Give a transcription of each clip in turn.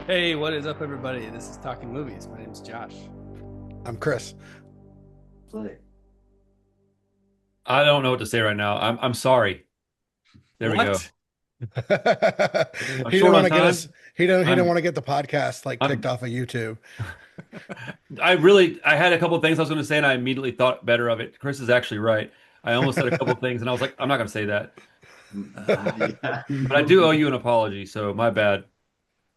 Hey, what is up, everybody? This is Talking Movies. My name's Josh. I'm Chris. Play. I don't know what to say right now. I'm sorry. There we go. What? I'm He didn't short want on to get time. us. He didn't I'm want to get the podcast like kicked I'm off of YouTube. I had a couple of things I was going to say and I immediately thought better of it. Chris is actually right. I almost said a couple of things and I was like, I'm not going to say that. Yeah. But I do owe you an apology, so my bad.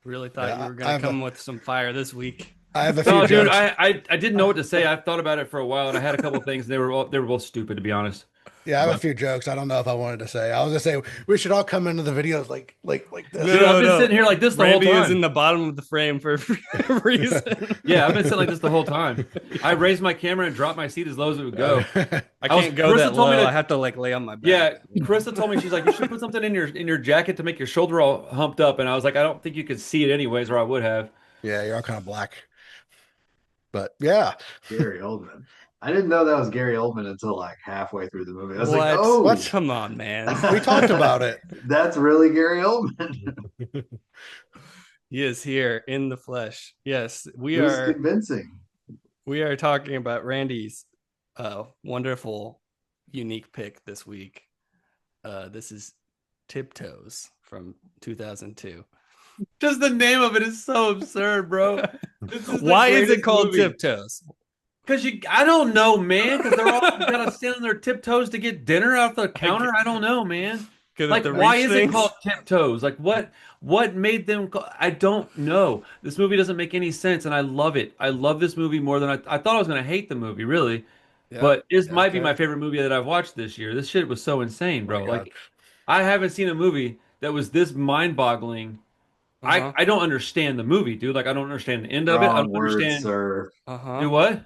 Really thought you Yeah, were I gonna have come with some fire this week. I have a few No, dude, jokes. I didn't know what to say. I thought about it for a while and I had a couple of things and they were both stupid to be honest. Yeah, I have a But few jokes. I don't know if I wanted to say. I was gonna say we should all come into the videos like this. dude, I've been No. sitting here like this the whole Randy is in time. the bottom of the frame for a reason. Yeah, I've been sitting like this the whole time. I raised my camera and dropped my seat as low as it would go. I I was can't go Krista that told me low. to I have to like lay on my back. Yeah, Krista told me she's like, you should put something in your jacket to make your shoulder all humped up, and I was like, I don't think you could see it anyways, or I would have. Yeah, you're all kind of black. But yeah, Gary Oldman. I didn't know that was Gary Oldman until like halfway through the movie. I was What? like, oh, What? Come on, man. we talked about it. that's really Gary Oldman. He is here in the flesh. Yes, It was convincing. we are talking about Randy's wonderful, unique pick this week. This is Tiptoes from 2002. Just the name of it is so absurd, bro. Why is it called Tiptoes? Because I don't know, man. Because they're all gotta stand on their tiptoes to get dinner off the counter. I don't know, man. Like, why is it called Tiptoes? Like, what made them? I don't know. This movie doesn't make any sense, and I love it. I love this movie more than I thought I was gonna hate the movie, really. Yeah. But this might be Okay. my favorite movie that I've watched this year. This shit was so insane, bro. Oh my God. Like, I haven't seen a movie that was this mind-boggling. I don't understand the movie, dude. Like, I don't understand the end of it. I Strong don't words, understand. sir. Do what?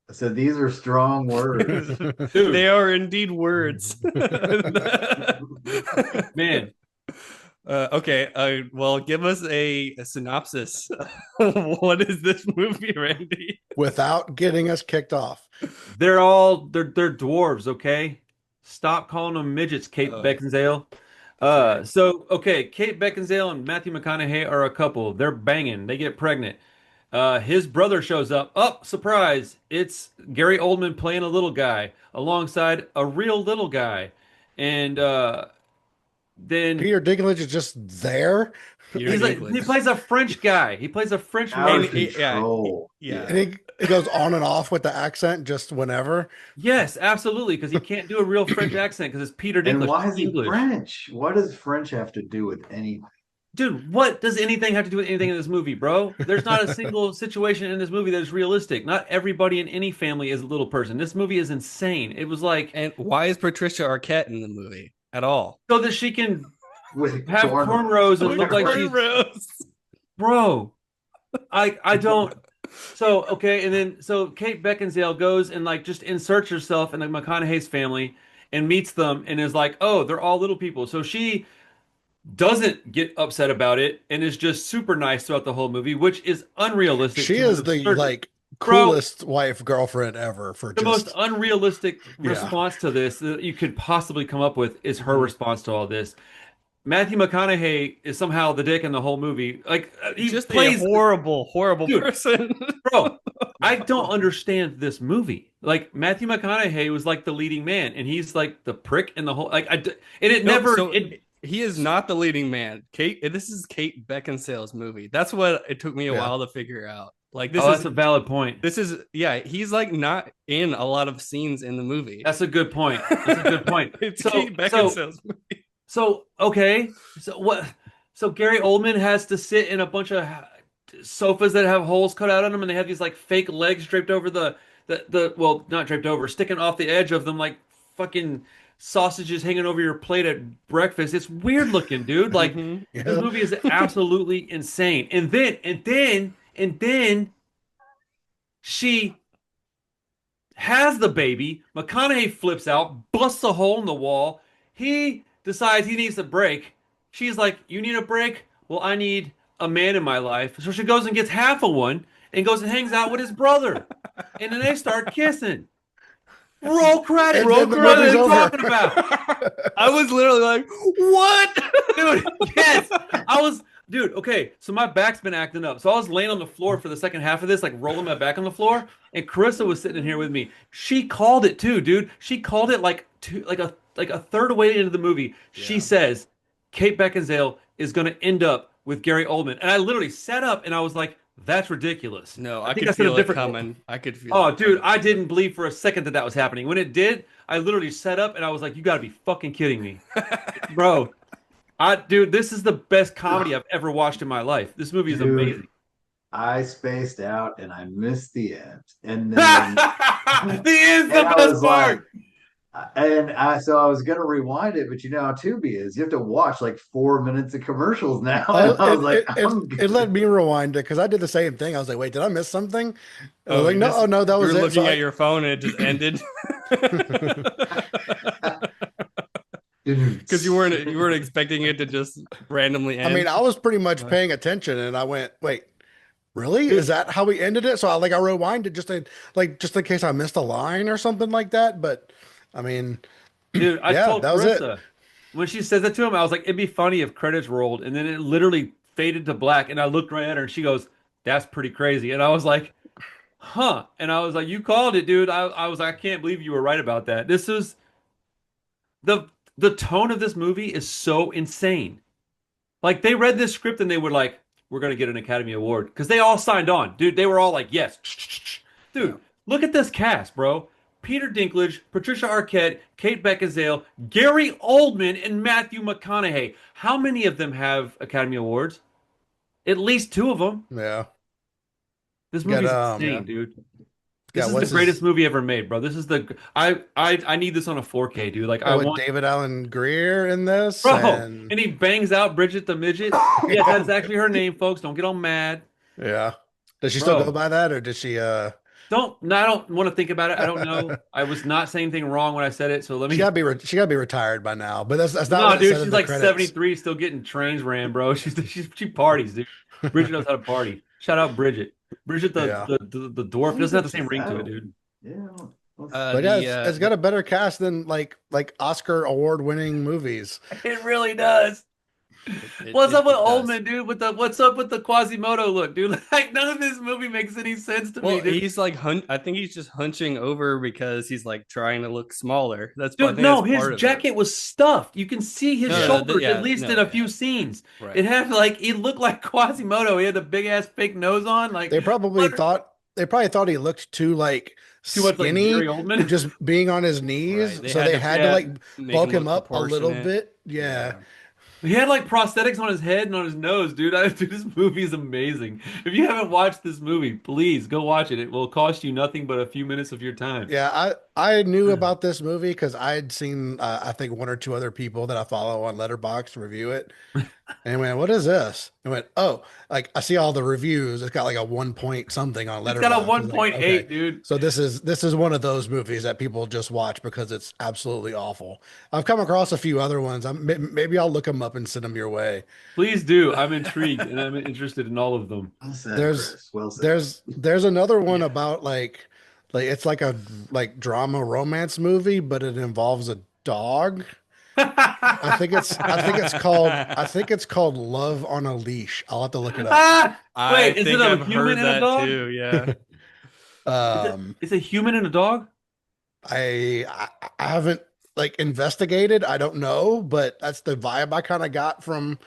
I said these are strong words. Dude. They are indeed words. Man, Okay. Well, give us a synopsis. What is this movie, Randy? Without getting us kicked off. they're dwarves, okay? Stop calling them midgets, Kate Beckinsale. So okay, Kate Beckinsale and Matthew McConaughey are a couple. They're banging. They get pregnant. His brother shows up. Oh, surprise! It's Gary Oldman playing a little guy alongside a real little guy, and then Peter Dinklage is just there, he's like he plays a French guy. He plays a French Out of man. control. Yeah. and he goes on and off with the accent just whenever. Yes, absolutely, because he can't do a real French accent because it's Peter Dinklage. And why is he English. French? What does French have to do with anything? Dude, what does anything have to do with anything in this movie, bro? There's not a single situation in this movie that is realistic. Not everybody in any family is a little person. This movie is insane. It was like, And why is Patricia Arquette in the movie at all? so that she can With have cornrows and look like she's, Rose. bro. I don't. So okay, and then so Kate Beckinsale goes and like just inserts herself in like McConaughey's family and meets them and is like, oh, they're all little people. So she doesn't get upset about it and is just super nice throughout the whole movie, which is unrealistic. She to is an the absurd- like Bro, coolest wife girlfriend ever for the just most unrealistic Yeah. response to this that you could possibly come up with is her response to all this. Matthew McConaughey is somehow the dick in the whole movie. Like he Just plays, a horrible Dude. person. bro. I don't understand this movie. Like Matthew McConaughey was like the leading man, and he's like the prick in the whole. And it No, never. so it, he is not the leading man. This is Kate Beckinsale's movie. That's what it took me a Yeah. while to figure out. Like this oh, is that's a valid point. he's like not in a lot of scenes in the movie. That's a good point. That's a good point. It's So, Kate so, Beckinsale's movie. so okay. So what? So Gary Oldman has to sit in a bunch of sofas that have holes cut out on them, and they have these like fake legs draped over the well, not draped over, sticking off the edge of them like fucking sausages hanging over your plate at breakfast. It's weird looking, dude. Like Mhm. yeah. this movie is absolutely insane. And then she has the baby. McConaughey flips out, busts a hole in the wall. He decides he needs a break. She's like, "You need a break? Well, I need a man in my life." So she goes and gets half of one and goes and hangs out with his brother. And then they start kissing. Roll credits. And Roll then the credits. movie's What are you over. talking about? I was literally like, what? Dude, yes. I was dude, okay, so my back's been acting up. So I was laying on the floor for the second half of this, like rolling my back on the floor, and Carissa was sitting in here with me. She called it too, dude. She called it like a third way into the movie. She Yeah. says Kate Beckinsale is gonna end up with Gary Oldman. And I literally sat up and I was like, that's ridiculous. No, I I think could I said a feel it different. coming. I could feel Oh, it dude, coming. I didn't believe for a second that that was happening. When it did, I literally sat up and I was like, you gotta be fucking kidding me. Bro, dude, this is the best comedy I've ever watched in my life. This movie is Dude, amazing. I spaced out and I missed the end. And then The end's and the I best was like, part. so I was gonna rewind it, but you know how Tubi is. You have to watch like 4 minutes of commercials now. Oh, And I was like, I'm it good. let me rewind it because I did the same thing. I was like, wait, did I miss something? I was Oh, like, you no, just oh no, that you was were it. So looking at your phone and it just ended. Because you weren't expecting it to just randomly I mean, end. I was pretty much Uh, paying attention, and I went, wait, really? Is Dude, that how we ended it? So I rewind it just in case I missed a line or something like that. But I mean, dude, I yeah, told that was it. Carissa when she says that to him, I was like, it'd be funny if credits rolled and then it literally faded to black. And I looked right at her and she goes, that's pretty crazy. And I was like, huh. And I was like, you called it, dude. I was like, I can't believe you were right about that. This is the the tone of this movie is so insane. Like they read this script and they were like, "We're gonna get an Academy Award," because they all signed on, dude. They were all like, "Yes." yeah. Dude, look at this cast, bro. Peter Dinklage, Patricia Arquette, Kate Beckinsale, Gary Oldman, and Matthew McConaughey. How many of them have Academy Awards? At least two of them. Yeah, This got movie's insane, dude. This got is the what's greatest his movie ever made, bro. This is the I need this on a 4K, dude. Like I with want. David Allen Greer in this, Bro, and and he bangs out Bridget the midget. Yes, that's actually her name, folks. Don't get all mad. yeah. Does she still go Bro, by that, or did she? don't no, I don't want to think about it. I don't know. I was not saying anything wrong when I said it, so let me. She gotta be retired by now. But that's not No, what it dude, said in she's the like credits. 73, still getting trains ran, bro. She parties, dude. Bridget knows how to party. Shout out Bridget. Bridget Yeah. the dwarf Who's doesn't have the it? same ring to it, Oh, dude. yeah. But yeah, The it's got a better cast than like Oscar award winning movies. It really does. it, What's it, up with it does. Oldman, dude? What's up with the Quasimodo look, dude? Like none of this movie makes any sense to Well, me, dude. he's like I think he's just hunching over because he's like trying to look smaller. I Dude, think that's no, his part of it. jacket was stuffed. You can see his No, Yeah. shoulders, at yeah, least no, in a yeah, few scenes. right. It had like he looked like Quasimodo. He had the big ass fake nose on, like what? They probably thought he looked too like Too much like Gary skinny for Oldman. just being on his Right. knees. They So had they to had to Yeah, like make bulk him him look up a little proportionate. bit. Yeah. Yeah. he had like prosthetics on his head and on his nose, dude. Dude, this movie is amazing. If you haven't watched this movie, please go watch it. It will cost you nothing but a few minutes of your time. Yeah, I knew about this movie because I'd seen I think one or two other people that I follow on Letterboxd review it, and I went, "What is this?" I went, "Oh, like I see all the reviews. It's got like a 1 point something on It's got a Letterboxd." I was like, "Okay, 1.8, dude. so this is one of those movies that people just watch because it's absolutely awful." I've come across a few other ones. Maybe I'll look them up and send them your way. Please do. I'm intrigued and I'm interested in all of them. Well said, There's Chris. Well said. there's another one about like it's like a like drama romance movie, but it involves a dog. I think it's called Love on a Leash. I'll have to look it up. I Wait, is it think a I've human heard and a that dog? too. Yeah. Um, It's a human and a dog? I haven't like investigated. I don't know, but that's the vibe I kind of got from.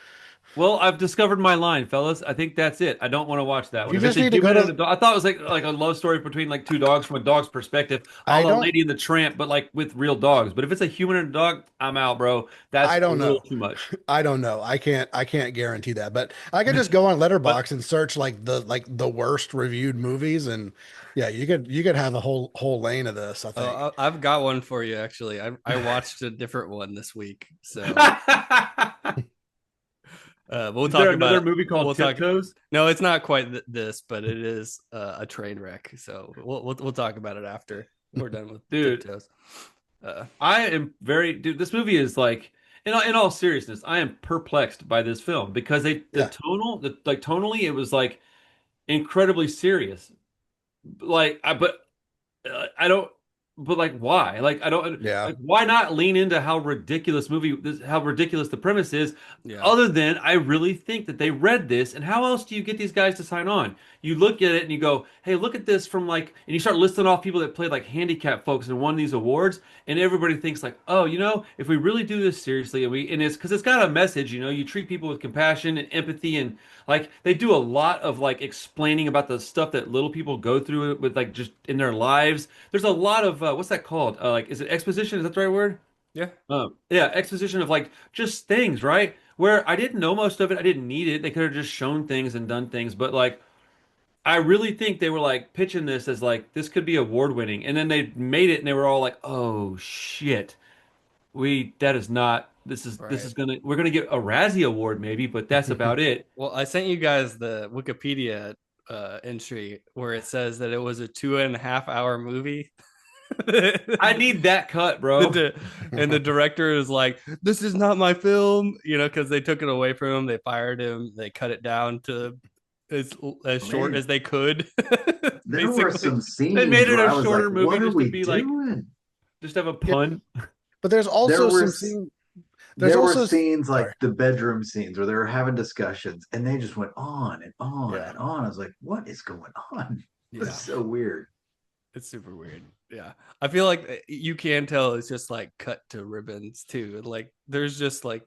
Well, I've discovered my line, fellas. I think that's it. I don't want to watch that one. You If it's just a need to go human and a to. dog, I thought it was like a love story between like two dogs from a dog's perspective, a I la don't. Lady and the Tramp, but like with real dogs. But if it's a human and a dog, I'm out, bro. That's I a don't little know. too much. I don't know. I can't guarantee that, but I could just go on But Letterbox and search like the worst reviewed movies, and yeah, you could have a whole lane of this. I think. I've got one for you actually. I watched a different one this week, so we'll Is talk there about another it. movie called We'll talk. Tiptoes? No, it's not quite this, but it is a train wreck. So we'll talk about it after we're done with Dude, Tiptoes. Uh, I am dude, this movie is like in all seriousness, I am perplexed by this film because Yeah. like tonally it was like incredibly serious. Like I don't but like why? Like I don't Yeah. like why not lean into how ridiculous how ridiculous the premise is, Yeah. other than I really think that they read this, and how else do you get these guys to sign on? You look at it and you go, hey, look at this from like, and you start listing off people that played like handicap folks and won these awards, and everybody thinks like, oh, if we really do this seriously, and it's because it's got a message, you treat people with compassion and empathy, and like they do a lot of like explaining about the stuff that little people go through with like just in their lives. There's a lot of what's that called? Like, is it exposition? Is that the right word? Yeah. Yeah, exposition of like just things, right? Where I didn't know most of it, I didn't need it. They could have just shown things and done things, but like I really think they were like pitching this as like this could be award winning, and then they made it, and they were all like, "Oh shit, we that is not. This Right. is gonna we're gonna get a Razzie Award maybe, but that's about it." Well, I sent you guys the Wikipedia entry where it says that it was a 2.5 hour movie. I need that cut, bro. And the director is like, "This is not my film," because they took it away from him. They fired him. They cut it down to as short Man, as they could. there were Basically, some They made scenes it where a I was like, shorter movie what are just to we be like, doing? just have a Yeah. pun. But there's There also were some s- scene. There's there were also scenes like sorry. the bedroom scenes where they were having discussions and they just went on and on Yeah. and on. I was like, what is going on? It was yeah, so weird. it's super weird. Yeah, I feel like you can tell it's just like cut to ribbons too. Like there's just like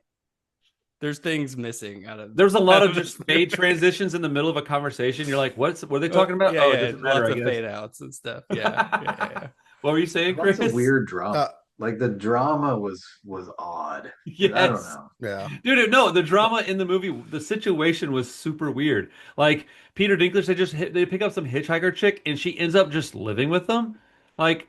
there's things missing out of There's a lot out of of this just fade movie. transitions in the middle of a conversation. You're like, what are they talking about? Yeah, Oh, it yeah, doesn't matter, lots I of guess. fade outs and stuff. Yeah. What were you saying, Lots of Chris? weird drama. Uh, Like the drama was odd. I don't Yes. know. yeah. Dude, no, the drama in the movie, the situation was super weird. Like Peter Dinklage, they pick up some hitchhiker chick and she ends up just living with them. Like,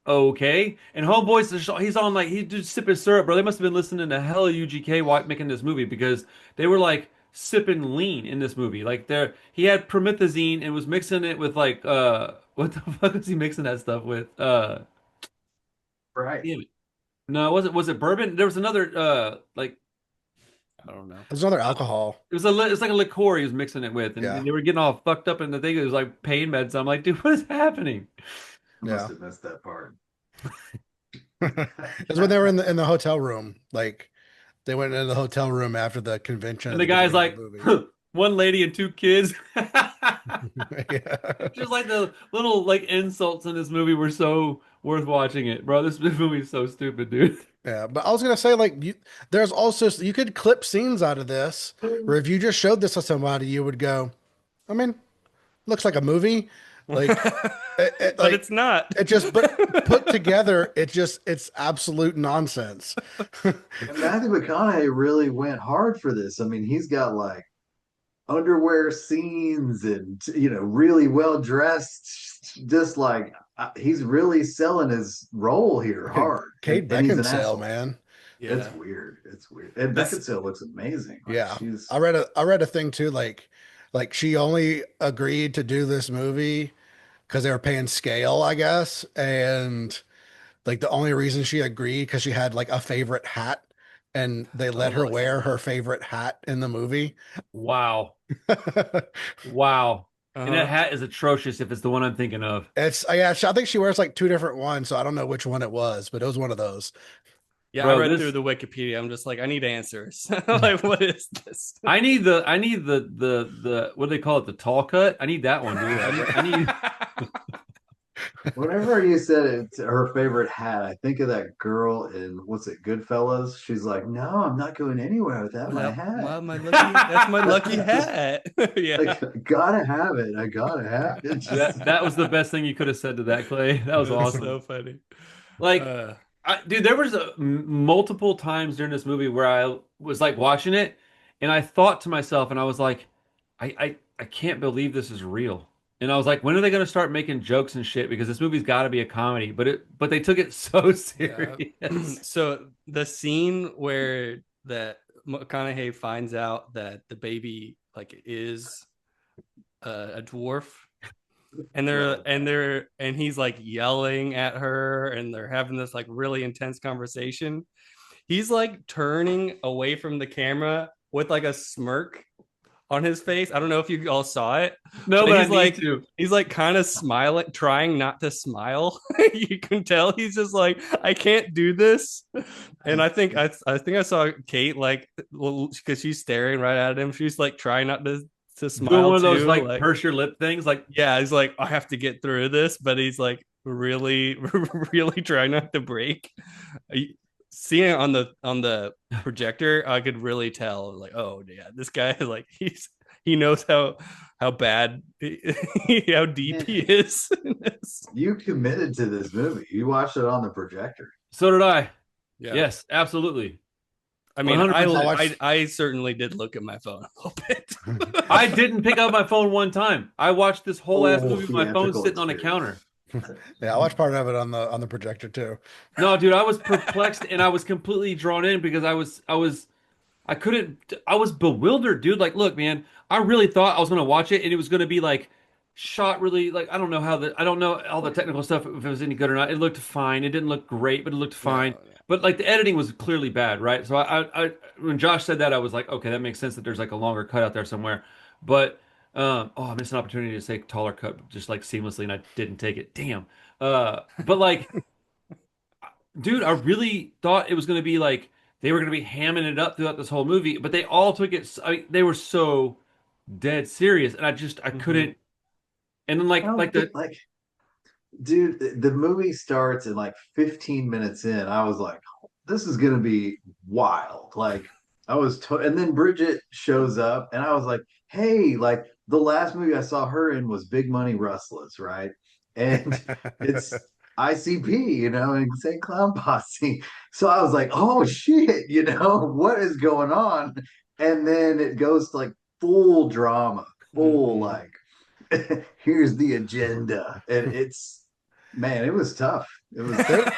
okay. And Homeboy's he's on like he's just sipping syrup, bro. They must have been listening to hella UGK while making this movie because they were like sipping lean in this movie. Like he had promethazine and was mixing it with like what the fuck was he mixing that stuff with? Right. Damn it. No, was it bourbon? There was another like I don't know. There's another alcohol. it's like a liqueur he was mixing it with, and Yeah. they were getting all fucked up, and the thing it was like pain meds. I'm like, dude, what is happening? I Yeah. must have missed that part. It's when they were in the hotel room. Like they went into the hotel room after the convention And at the the guy's beginning like, of the movie. huh, one lady and two kids. Yeah. Just like the little like insults in this movie were so worth watching it, bro. This movie is so stupid, dude. Yeah, but I was gonna say like there's also you could clip scenes out of this, or if you just showed this to somebody, you would go, I mean, looks like a movie, like But like it's not. it just but put together, it's absolute nonsense. And Matthew McConaughey really went hard for this. I mean, he's got like underwear scenes and really well dressed, just like he's really selling his role here hard. Kate And he's an Beckinsale, asshole. man. It's Yeah. weird. It's weird. And This Beckinsale looks amazing. Like, Yeah, she's I read a thing too, like she only agreed to do this movie because they were paying scale, I guess, and like the only reason she agreed because she had like a favorite hat, and they let her Oh, wear yeah. her favorite hat in the movie. Wow, wow. And that Uh-huh. hat is atrocious if it's the one I'm thinking of. It's yeah, I think she wears like two different ones, so I don't know which one it was, but it was one of those. Yeah, I Bro, read through this the Wikipedia. I'm just like, I need answers. Like, what is this? I need the what do they call it? The tall cut. I need that one, dude. I need whenever you said it's her favorite hat, I think of that girl in what's it, Goodfellas. She's like, no, I'm not going anywhere without my hat. my lucky, that's my lucky hat. Yeah. Like, I gotta have it. I gotta have it. It's just- that was the best thing you could have said to that, Clay. That was That's awesome. so funny. Like, Uh, dude, there was multiple times during this movie where I was like watching it, and I thought to myself, and I was like, I can't believe this is real. And I was like, when are they going to start making jokes and shit? Because this movie's got to be a comedy, but they took it so yeah. serious. So the scene where that McConaughey finds out that the baby like is a dwarf, and and he's like yelling at her, and they're having this like really intense conversation. He's like turning away from the camera with like a smirk on his face. I don't know if you all saw it, No, but but I need to. he's like kind of smiling, trying not to smile. You can tell he's just like, I can't do this. And I think I saw Kate like, well, because she's staring right at him. She's like trying not to Doing smile one of those too. like Like, purse your lip things, like yeah, he's like, I have to get through this, but he's like really, really trying not to break. Seeing it on the projector, I could really tell, like, oh yeah, this guy like he knows how bad how deep he is in this. You committed to this movie. You watched it on the projector. so did I. Yeah, Yes, absolutely. I mean, 100%. I certainly did look at my phone a little bit. I didn't pick up my phone one time. I watched this whole ass movie with my phone Theatrical sitting on a experience. counter. Yeah, I watched part of it on the projector too. No, dude, I was perplexed and I was completely drawn in because I couldn't I was bewildered, dude. Like, look, man, I really thought I was gonna watch it and it was gonna be like shot really like I don't know all the technical stuff if it was any good or not. It looked fine. It didn't look great, but it looked fine. No, But like the editing was clearly bad, right? So I when Josh said that, I was like, okay, that makes sense that there's like a longer cut out there somewhere. But oh, I missed an opportunity to say taller cut just like seamlessly, and I didn't take it. Damn. But like, dude, I really thought it was gonna be like they were gonna be hamming it up throughout this whole movie, but they all took it. They were so dead serious, and I Mhm. couldn't. And then I don't think like, dude, the movie starts and like 15 minutes in, I was like, this is gonna be wild. Like and then Bridget shows up and I was like, hey, like the last movie I saw her in was Big Money Rustlers, right? And it's ICP, Insane Clown Posse. So I was like, oh shit, what is going on? And then it goes to like full drama, full Mhm. like here's the agenda. And it's man, it was tough. It was There,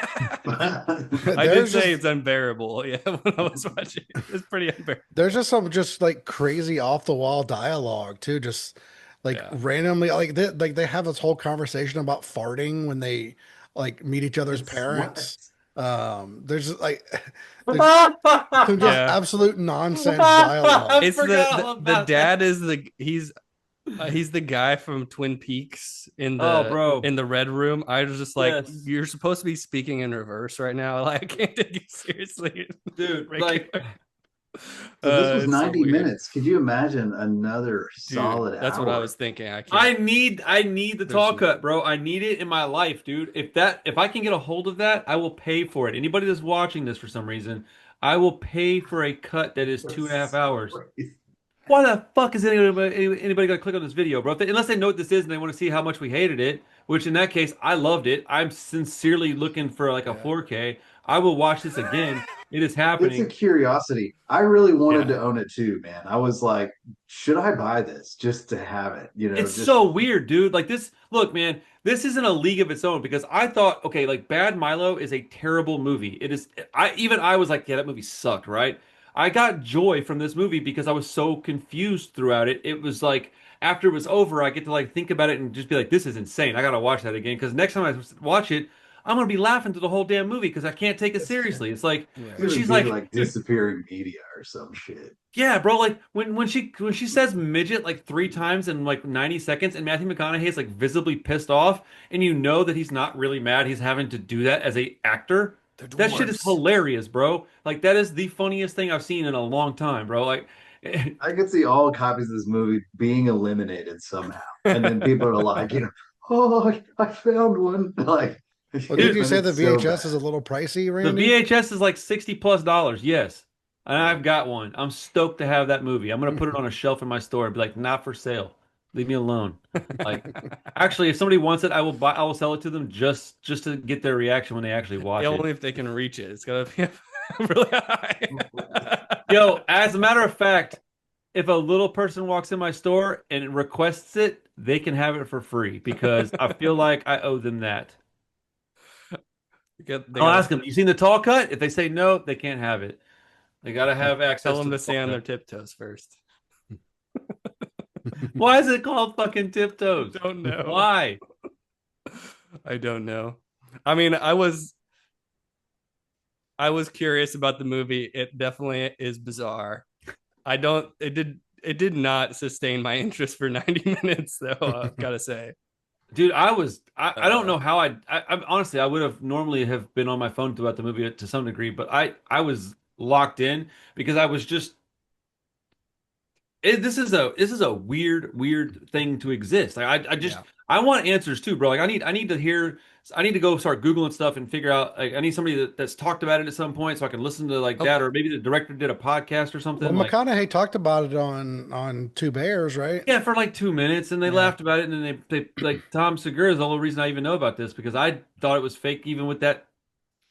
I did there's say just it's unbearable. Yeah, when I was watching it, it's pretty unbearable. there's just some just like crazy off the wall dialogue too, just like Yeah. randomly like they have this whole conversation about farting when they like meet each other's it's what parents. There's just, like there's some just Yeah. absolute nonsense dialogue. I It's forgot all the about that. dad is he's the guy from Twin Peaks Oh, bro. in the red room. I was just like, Yes. you're supposed to be speaking in reverse right now. Like, I can't take you seriously. Dude, Regular. like so this was It's so 90 weird, minutes. Could you imagine another dude. solid That's what I hour? was thinking. I I can't. need the There's tall cut, bro. I need it in my life, dude. If I can get a hold of that, I will pay for it. Anybody that's watching this for some reason, I will pay for a cut that is 2.5 hours. Why the fuck is anybody gonna click on this video, bro? Unless they know what this is and they want to see how much we hated it, which in that case, I loved it. I'm sincerely looking for like a yeah, 4K. I will watch this again. It is It's a happening. curiosity. I really wanted yeah. to own it too, man. I was like, should I buy this just to have it? It's Just so weird, dude. Like this, look, man, this isn't a league of its own because I thought, okay, like Bad Milo is a terrible movie. It is, I was like, yeah, that movie sucked, right? I got joy from this movie because I was so confused throughout it. It was like after it was over, I get to like think about it and just be like, this is insane. I gotta watch that again because next time I watch it, I'm gonna be laughing through the whole damn movie because I can't take it it's seriously. It's like it's Yeah. when gonna she's be like, like dude, disappearing media or some shit. yeah, bro. Like when she says midget like 3 times in like 90 seconds, and Matthew McConaughey is like visibly pissed off, and you know that he's not really mad. He's having to do that as a actor. They're That shit is dwarves. hilarious, bro. Like that is the funniest thing I've seen in a long time, bro. Like, I could see all copies of this movie being eliminated somehow. And then people are like, oh, I found one. Like, Well, did you but say the it's so VHS bad. is a little pricey, the Randy? VHS is like $60+. Yes, and Yeah. I've got one. I'm stoked to have that movie. I'm gonna put it on a shelf in my store and be like, not for sale. Leave me alone. Like, actually, if somebody wants it, I will buy. I will sell it to them just to get their reaction when they actually watch it. Only if they can reach it. It's gotta be really high. Yo, as a matter of fact, if a little person walks in my store and requests it, they can have it for free because I feel like I owe them that. They I'll gotta ask them, you seen the tall cut? If they say no, they can't have it. They got to have tell access to them the to tall stay on their cut. tiptoes first. Why is it called fucking Tiptoes? Don't know. Why? I don't know. I mean, I was curious about the movie. It definitely is bizarre. I don't. It did. it did not sustain my interest for 90 minutes though. Gotta say. Dude, I don't Uh, know how I honestly I would have normally have been on my phone throughout the movie to some degree, but I was locked in because I was just this is a weird thing to exist. Like, I just yeah. I want answers too, bro. Like I need to hear I need to go start Googling stuff and figure out like I need somebody that's talked about it at some point so I can listen to like Oh, that or maybe the director did a podcast or Well, something like McConaughey talked about it on Two Bears, right? yeah for like 2 minutes and they Yeah. laughed about it and then they like Tom Segura is the only reason I even know about this because I thought it was fake even with that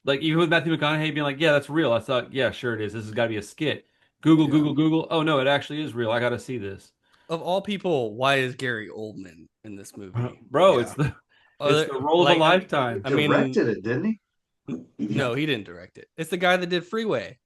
like even with Matthew McConaughey being like yeah that's real I thought yeah sure it is this has got to be a skit Yeah. Google oh no it actually is real I got to see this. of all people, why is Gary Oldman in this movie? Bro, Yeah. it's the role of a Like, He lifetime. I mean, directed it, didn't he? no, he didn't direct it. It's the guy that did Freeway.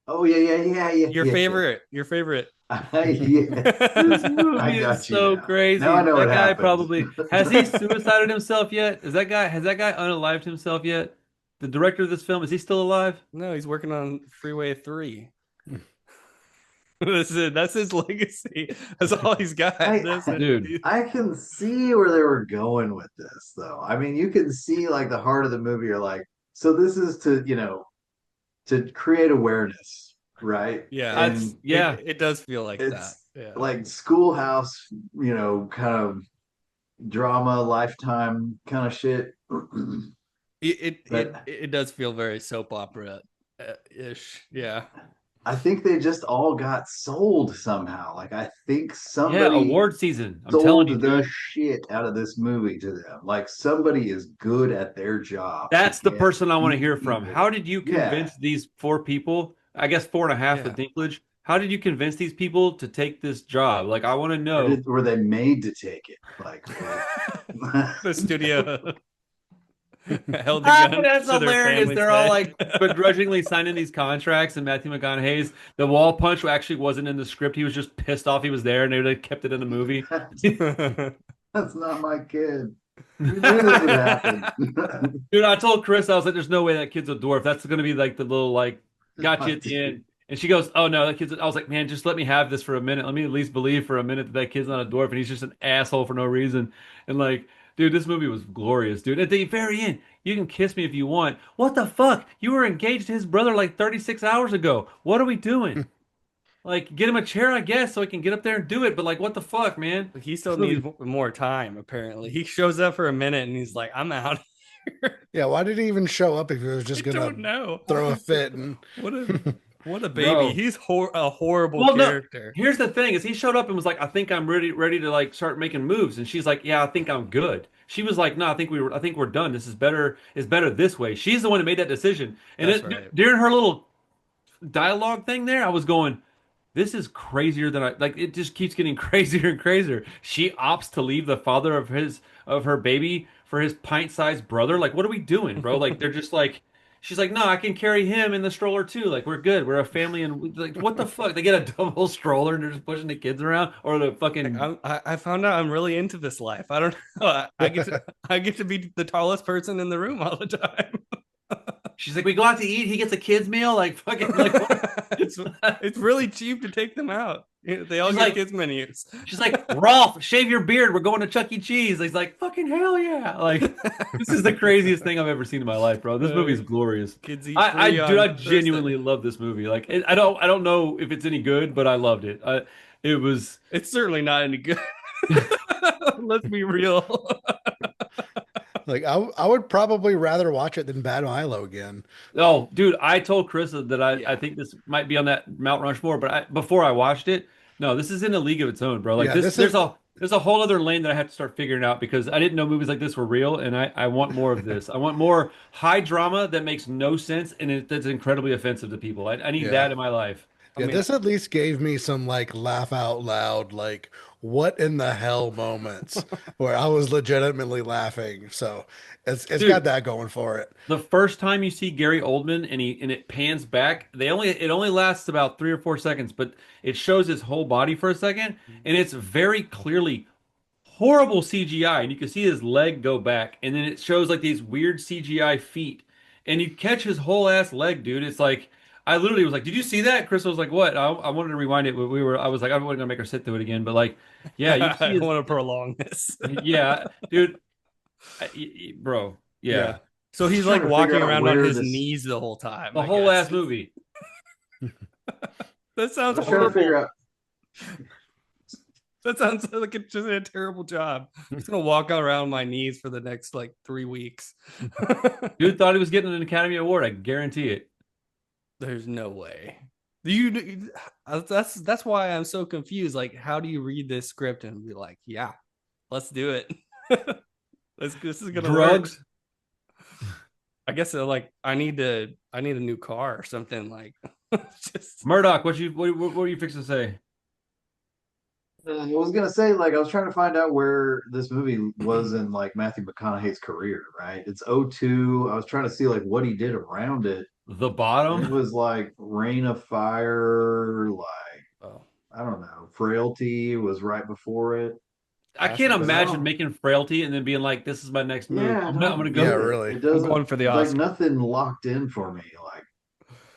Oh yeah. Your favorite. This Yes. I movie is got you so now. Now crazy. I know That what guy happens. probably has he suicided himself yet? Has that guy unalived himself yet? The director of this film, is he still alive? No, he's working on Freeway 3. That's his legacy. That's all he's got. Dude. I can see where they were going with this, though. I mean, you can see like the heart of the movie. You're like, so this is to, to create awareness, right? Yeah, And it does feel like that. it's Yeah. like schoolhouse, kind of drama, lifetime kind of shit. But It does feel very soap opera ish. Yeah. I think they just all got sold somehow. Like I think Yeah, somebody award season. I'm telling sold you, the dude. shit out of this movie to them. Like somebody is good at their job to That's the get person I want to these hear from. people. How did you Yeah. convince these four people? I guess four and a half Yeah. at Dinklage. How did you convince these people to take this job? Like, I want to Or know. were they made to take it? Like The studio held the gun That's to their hilarious. family's They're all head. like begrudgingly signing these contracts, and Matthew McConaughey's the wall punch actually wasn't in the script. He was just pissed off he was there, and they like, kept it in the movie. that's not my kid. We knew this would happen. Dude, I told Chris, I was like, "There's no way that kid's a dwarf. That's gonna be like the little like got you at the end." And she goes, "Oh no, that kid's." I was like, "Man, just let me have this for a minute. Let me at least believe for a minute that that kid's not a dwarf and he's just an asshole for no reason." And like, dude, this movie was glorious, dude. At the very end, you can kiss me if you want. What the fuck? You were engaged to his brother like 36 hours ago. What are we doing? Like, get him a chair, I guess, so he can get up there and do it. But like, what the fuck, man? He still This movie- needs more time, apparently. He shows up for a minute and he's like, I'm out. Yeah, why did he even show up if he was just I gonna don't know. throw a fit and What a baby. Bro. He's a horrible Well, no. character. Here's the thing: is he showed up and was like, "I think I'm ready to like start making moves," and she's like, "Yeah, I think I'm good." She was like, "No, I think we're done. This is better. It's better this way." She's the one that made that decision. And That's right. during her little dialogue thing there, I was going, "This is crazier than I like." It just keeps getting crazier and crazier. She opts to leave the father of her baby for his pint-sized brother. Like, what are we doing, bro? Like, they're just like. She's like, no, I can carry him in the stroller too. Like, we're good. We're a family, and like, what the fuck? They get a double stroller and they're just pushing the kids around, or the fucking. I found out I'm really into this life. I don't know. I get to be the tallest person in the room all the time. She's like, we go out to eat. He gets a kid's meal. Like, fucking, like, it's really cheap to take them out. They all She's get like- kids menus. she's like, Rolf, shave your beard. We're going to Chuck E. Cheese. He's like, fucking hell yeah! Like, this is the craziest thing I've ever seen in my life, bro. This movie is glorious. Kids eat I free dude, I on genuinely Thursday. love this movie. Like, I don't know if it's any good, but I loved it. It was. It's certainly not any good. Let's be real. like I would probably rather watch it than Bad Milo again. Oh, dude, I told Chris that I Yeah. think this might be on that Mount Rushmore, but before I watched it, no, this is in a league of its own, bro. Like Yeah, this, this there's is- there's a whole other lane that I have to start figuring out because I didn't know movies like this were real, and I want more of this. I want more high drama that makes no sense and that's incredibly offensive to people. I need Yeah. that in my life. Yeah, mean- this at least gave me some like laugh out loud, like what in the hell moments where I was legitimately laughing. So it's Dude. got that going for it. The first time you see Gary Oldman and it pans back, it only lasts about 3 or 4 seconds, but it shows his whole body for a second, and it's very clearly horrible CGI, and you can see his leg go back, and then it shows like these weird CGI feet, and you catch his whole ass leg, dude. It's like I literally was like, "Did you see that?" Crystal was like, "What?" I wanted to rewind it, but I was like, I wasn't gonna make her sit through it again. But like, yeah, you see I his, want to prolong this. yeah, dude, bro, Yeah. yeah, So he's Just like trying to figure walking out around on where his this. knees the whole time, the I whole guess. ass movie. That I sounds was trying to horrible. figure out. That sounds like it's just a terrible job. I'm just gonna walk around on my knees for the next like 3 weeks. Dude thought he was getting an Academy Award. I guarantee it. There's no way. You that's why I'm so confused. Like, how do you read this script and be like, yeah, let's do it. This is gonna work. Drugs. I guess like I need a new car or something like just Murdoch, what were you fixing to say? I was gonna say, like, I was trying to find out where this movie was in like Matthew McConaughey's career, right? It's '02. I was trying to see like what he did around it. The And it Bottom. was like Rain of Fire, like oh I don't know, Frailty was right before it. I can't classics. But I imagine don't, making Frailty and then being like, "This is my next move. yeah, I I'm don't gonna Yeah, get go." it. really. It I'm doesn't going for the like Oscar. nothing locked in for me. Like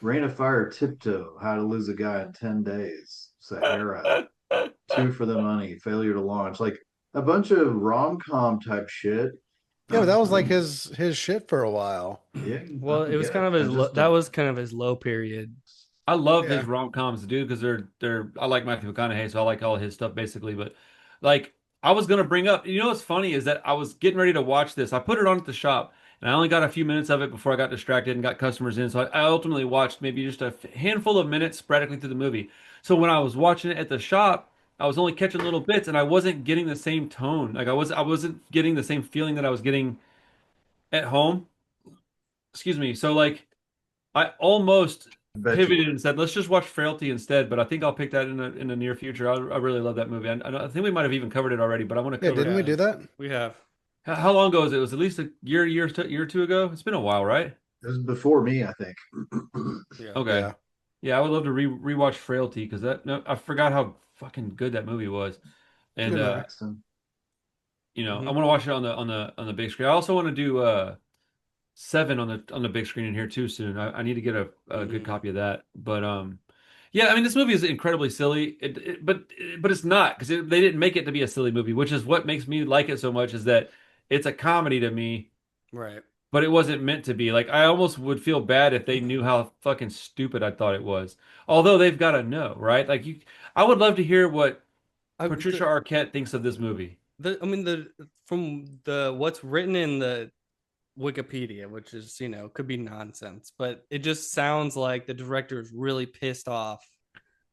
Rain of Fire, Tiptoe, How to Lose a Guy in 10 Days, Sahara, Two for the Money, Failure to Launch, like a bunch of rom-com type shit. Yeah, but that was like Um, his shit for a while. yeah, Well, I it was get kind it. of I his just that don't. was kind of his low period. I love his Yeah. rom coms, dude, because they're I like Matthew McConaughey, so I like all his stuff basically. But like I was gonna bring up, you know what's funny is that I was getting ready to watch this. I put it on at the shop, and I only got a few minutes of it before I got distracted and got customers in. So I ultimately watched maybe just a handful of minutes sporadically through the movie. So when I was watching it at the shop, I was only catching little bits, and I wasn't getting the same tone. Like I wasn't getting the same feeling that I was getting at home. Excuse me. So like. I almost I bet you pivoted would. and said, let's just watch Frailty instead, but I think I'll pick that in the near future. I really love that movie. I think we might have even covered it already, but I want to Yeah, cover didn't it. we do that? We have. How long ago was it? It was at least a year or two ago? It's been a while, right? It was before me, I think. Yeah. Okay. Yeah. Yeah, I would love to rewatch Frailty because that no, I forgot how fucking good that movie was. It's a And good movie. Paxton. I Hmm. want to watch it on the big screen. I also want to do Seven on the big screen in here too soon. I need to get a good Hmm. copy of that. But yeah, I mean this movie is incredibly silly. But it's not because they didn't make it to be a silly movie, which is what makes me like it so much. Is that it's a comedy to me, Right. but it wasn't meant to be. Like I almost would feel bad if they knew how fucking stupid I thought it was. Although they've got to know, right? I would love to hear what Patricia Arquette thinks of this movie. I mean the from the what's written in the Wikipedia, which is, could be nonsense, but it just sounds like the director is really pissed off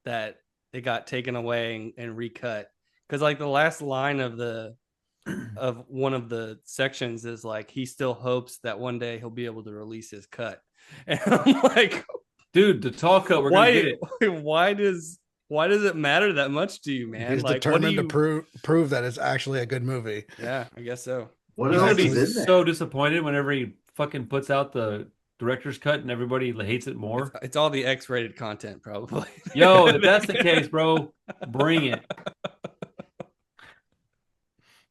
that it got taken away and recut. Because like the last line of one of the sections is like he still hopes that one day he'll be able to release his cut. And I'm like, Dude, the tall cut, we're gonna get why it. why does it matter that much to you, man? He's Like, what do determined to you prove that it's actually a good movie. yeah, I guess so. What He's gonna else be is Actually, in so there? disappointed whenever he fucking puts out the director's cut and everybody hates it It's, more. it's all the X-rated content, probably. Yo, if that's the case, bro, bring it.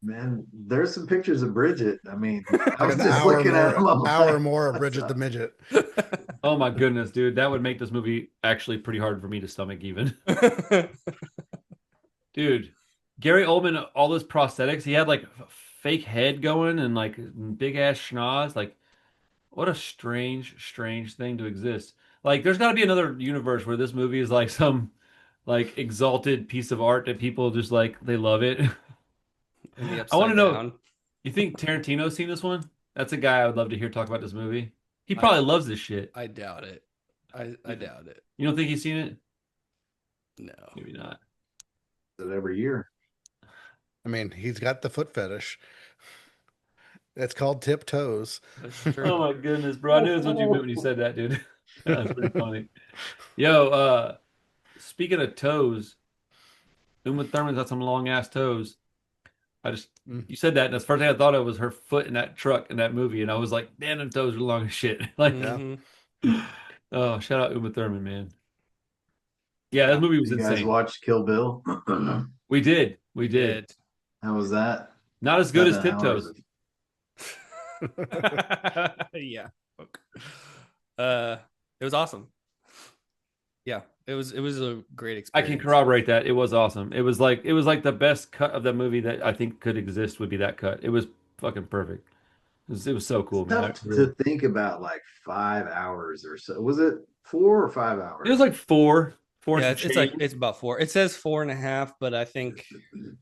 Man, there's some pictures of Bridget. I mean, I like was an just looking at them. I'm hour like, more of what's Bridget the up? Midget. Oh my goodness, dude, that would make this movie actually pretty hard for me to stomach even. Dude, Gary Oldman, all those prosthetics, he had like a fake head going and like big ass schnoz. Like, what a strange thing to exist. Like, there's got to be another universe where this movie is like some like exalted piece of art that people just like they love it. In the I want to upside know, down. you think Tarantino's seen this one? That's a guy I would love to hear talk about this movie. He I probably loves this shit. I doubt it. I doubt it. You don't think he's seen it? No. Maybe not. Every year. I mean, he's got the foot fetish. It's called Tiptoes. That's Oh true. my goodness, bro. I knew that's what you meant when you said that, dude. That's pretty funny. Yo, speaking of toes, Uma Thurman's got some long ass toes. I just Mm. you said that, and the first thing I thought of was her foot in that truck in that movie, and I was like, damn, them toes are long as shit. Like, Yeah. Hmm. oh, shout out Uma Thurman, man. Yeah, that Yeah, movie was You guys insane. watch Kill Bill? We we did. did. How was that? Not as good as 7 hours. Tiptoes. Yeah. Uh, it was awesome. Yeah, it was a great I can experience. corroborate that. It was awesome. It was like the best cut of the movie that I think could exist would be that cut. It was fucking perfect. It was so It's cool, man. tough to think about like 5 hours or so. Was it 4 or 5 hours? It was like four and Yeah, some it's like change. it's about four. It says 4.5, but I think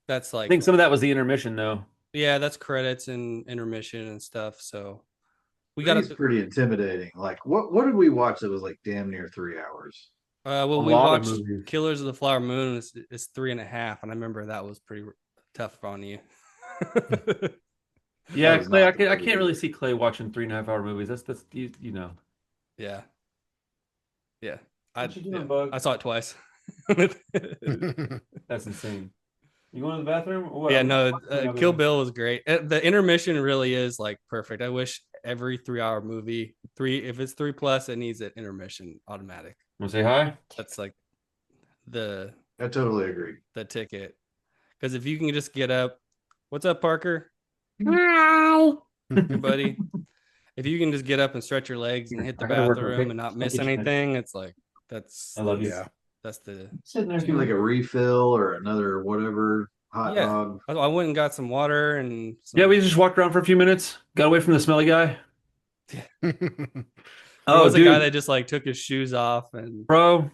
that's I like think some of that was the intermission though. yeah, that's credits and intermission and stuff. So we got Three's to pretty intimidating. Like what did we watch that was like damn near 3 hours? A well, we lot of watched movies. Killers of the Flower Moon. It's 3.5, and I remember that was pretty tough on you. That Yeah, was Clay, not the I movie can't really either. see Clay watching 3.5 hour movies. That's you know. Yeah, yeah. I What you yeah, doing, bug? I saw it twice. That's insane. You going to the bathroom or what? Yeah, no, Clean up Kill here. Bill was great. The intermission really is like perfect. I wish every 3 hour movie, if it's 3 plus, it needs an intermission automatic. Want to say hi? That's like the I totally agree. the ticket. Because if you can just get up, what's up, Parker? Meow. Hey, buddy. If you can just get up and stretch your legs and hit the I gotta work, bathroom okay? and not I'll miss get you, man. anything, it's like that's I love you. Yeah. that's the Sitting there, Just give me like a refill or another whatever hot yeah. dog. I went and got some water and Yeah, some. we just walked around for a few minutes. Got away from the smelly guy. There Oh, was a guy dude, that just like took his shoes off and bro,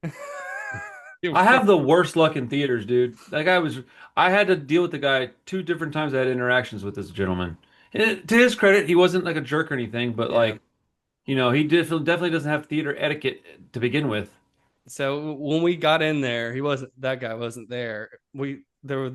I have the worst luck in theaters, dude. That guy was. I had to deal with the guy two different times. I had interactions with this gentleman. To his credit, he wasn't like a jerk or anything, but yeah. like, he definitely doesn't have theater etiquette to begin with. So when we got in there, that guy wasn't there. There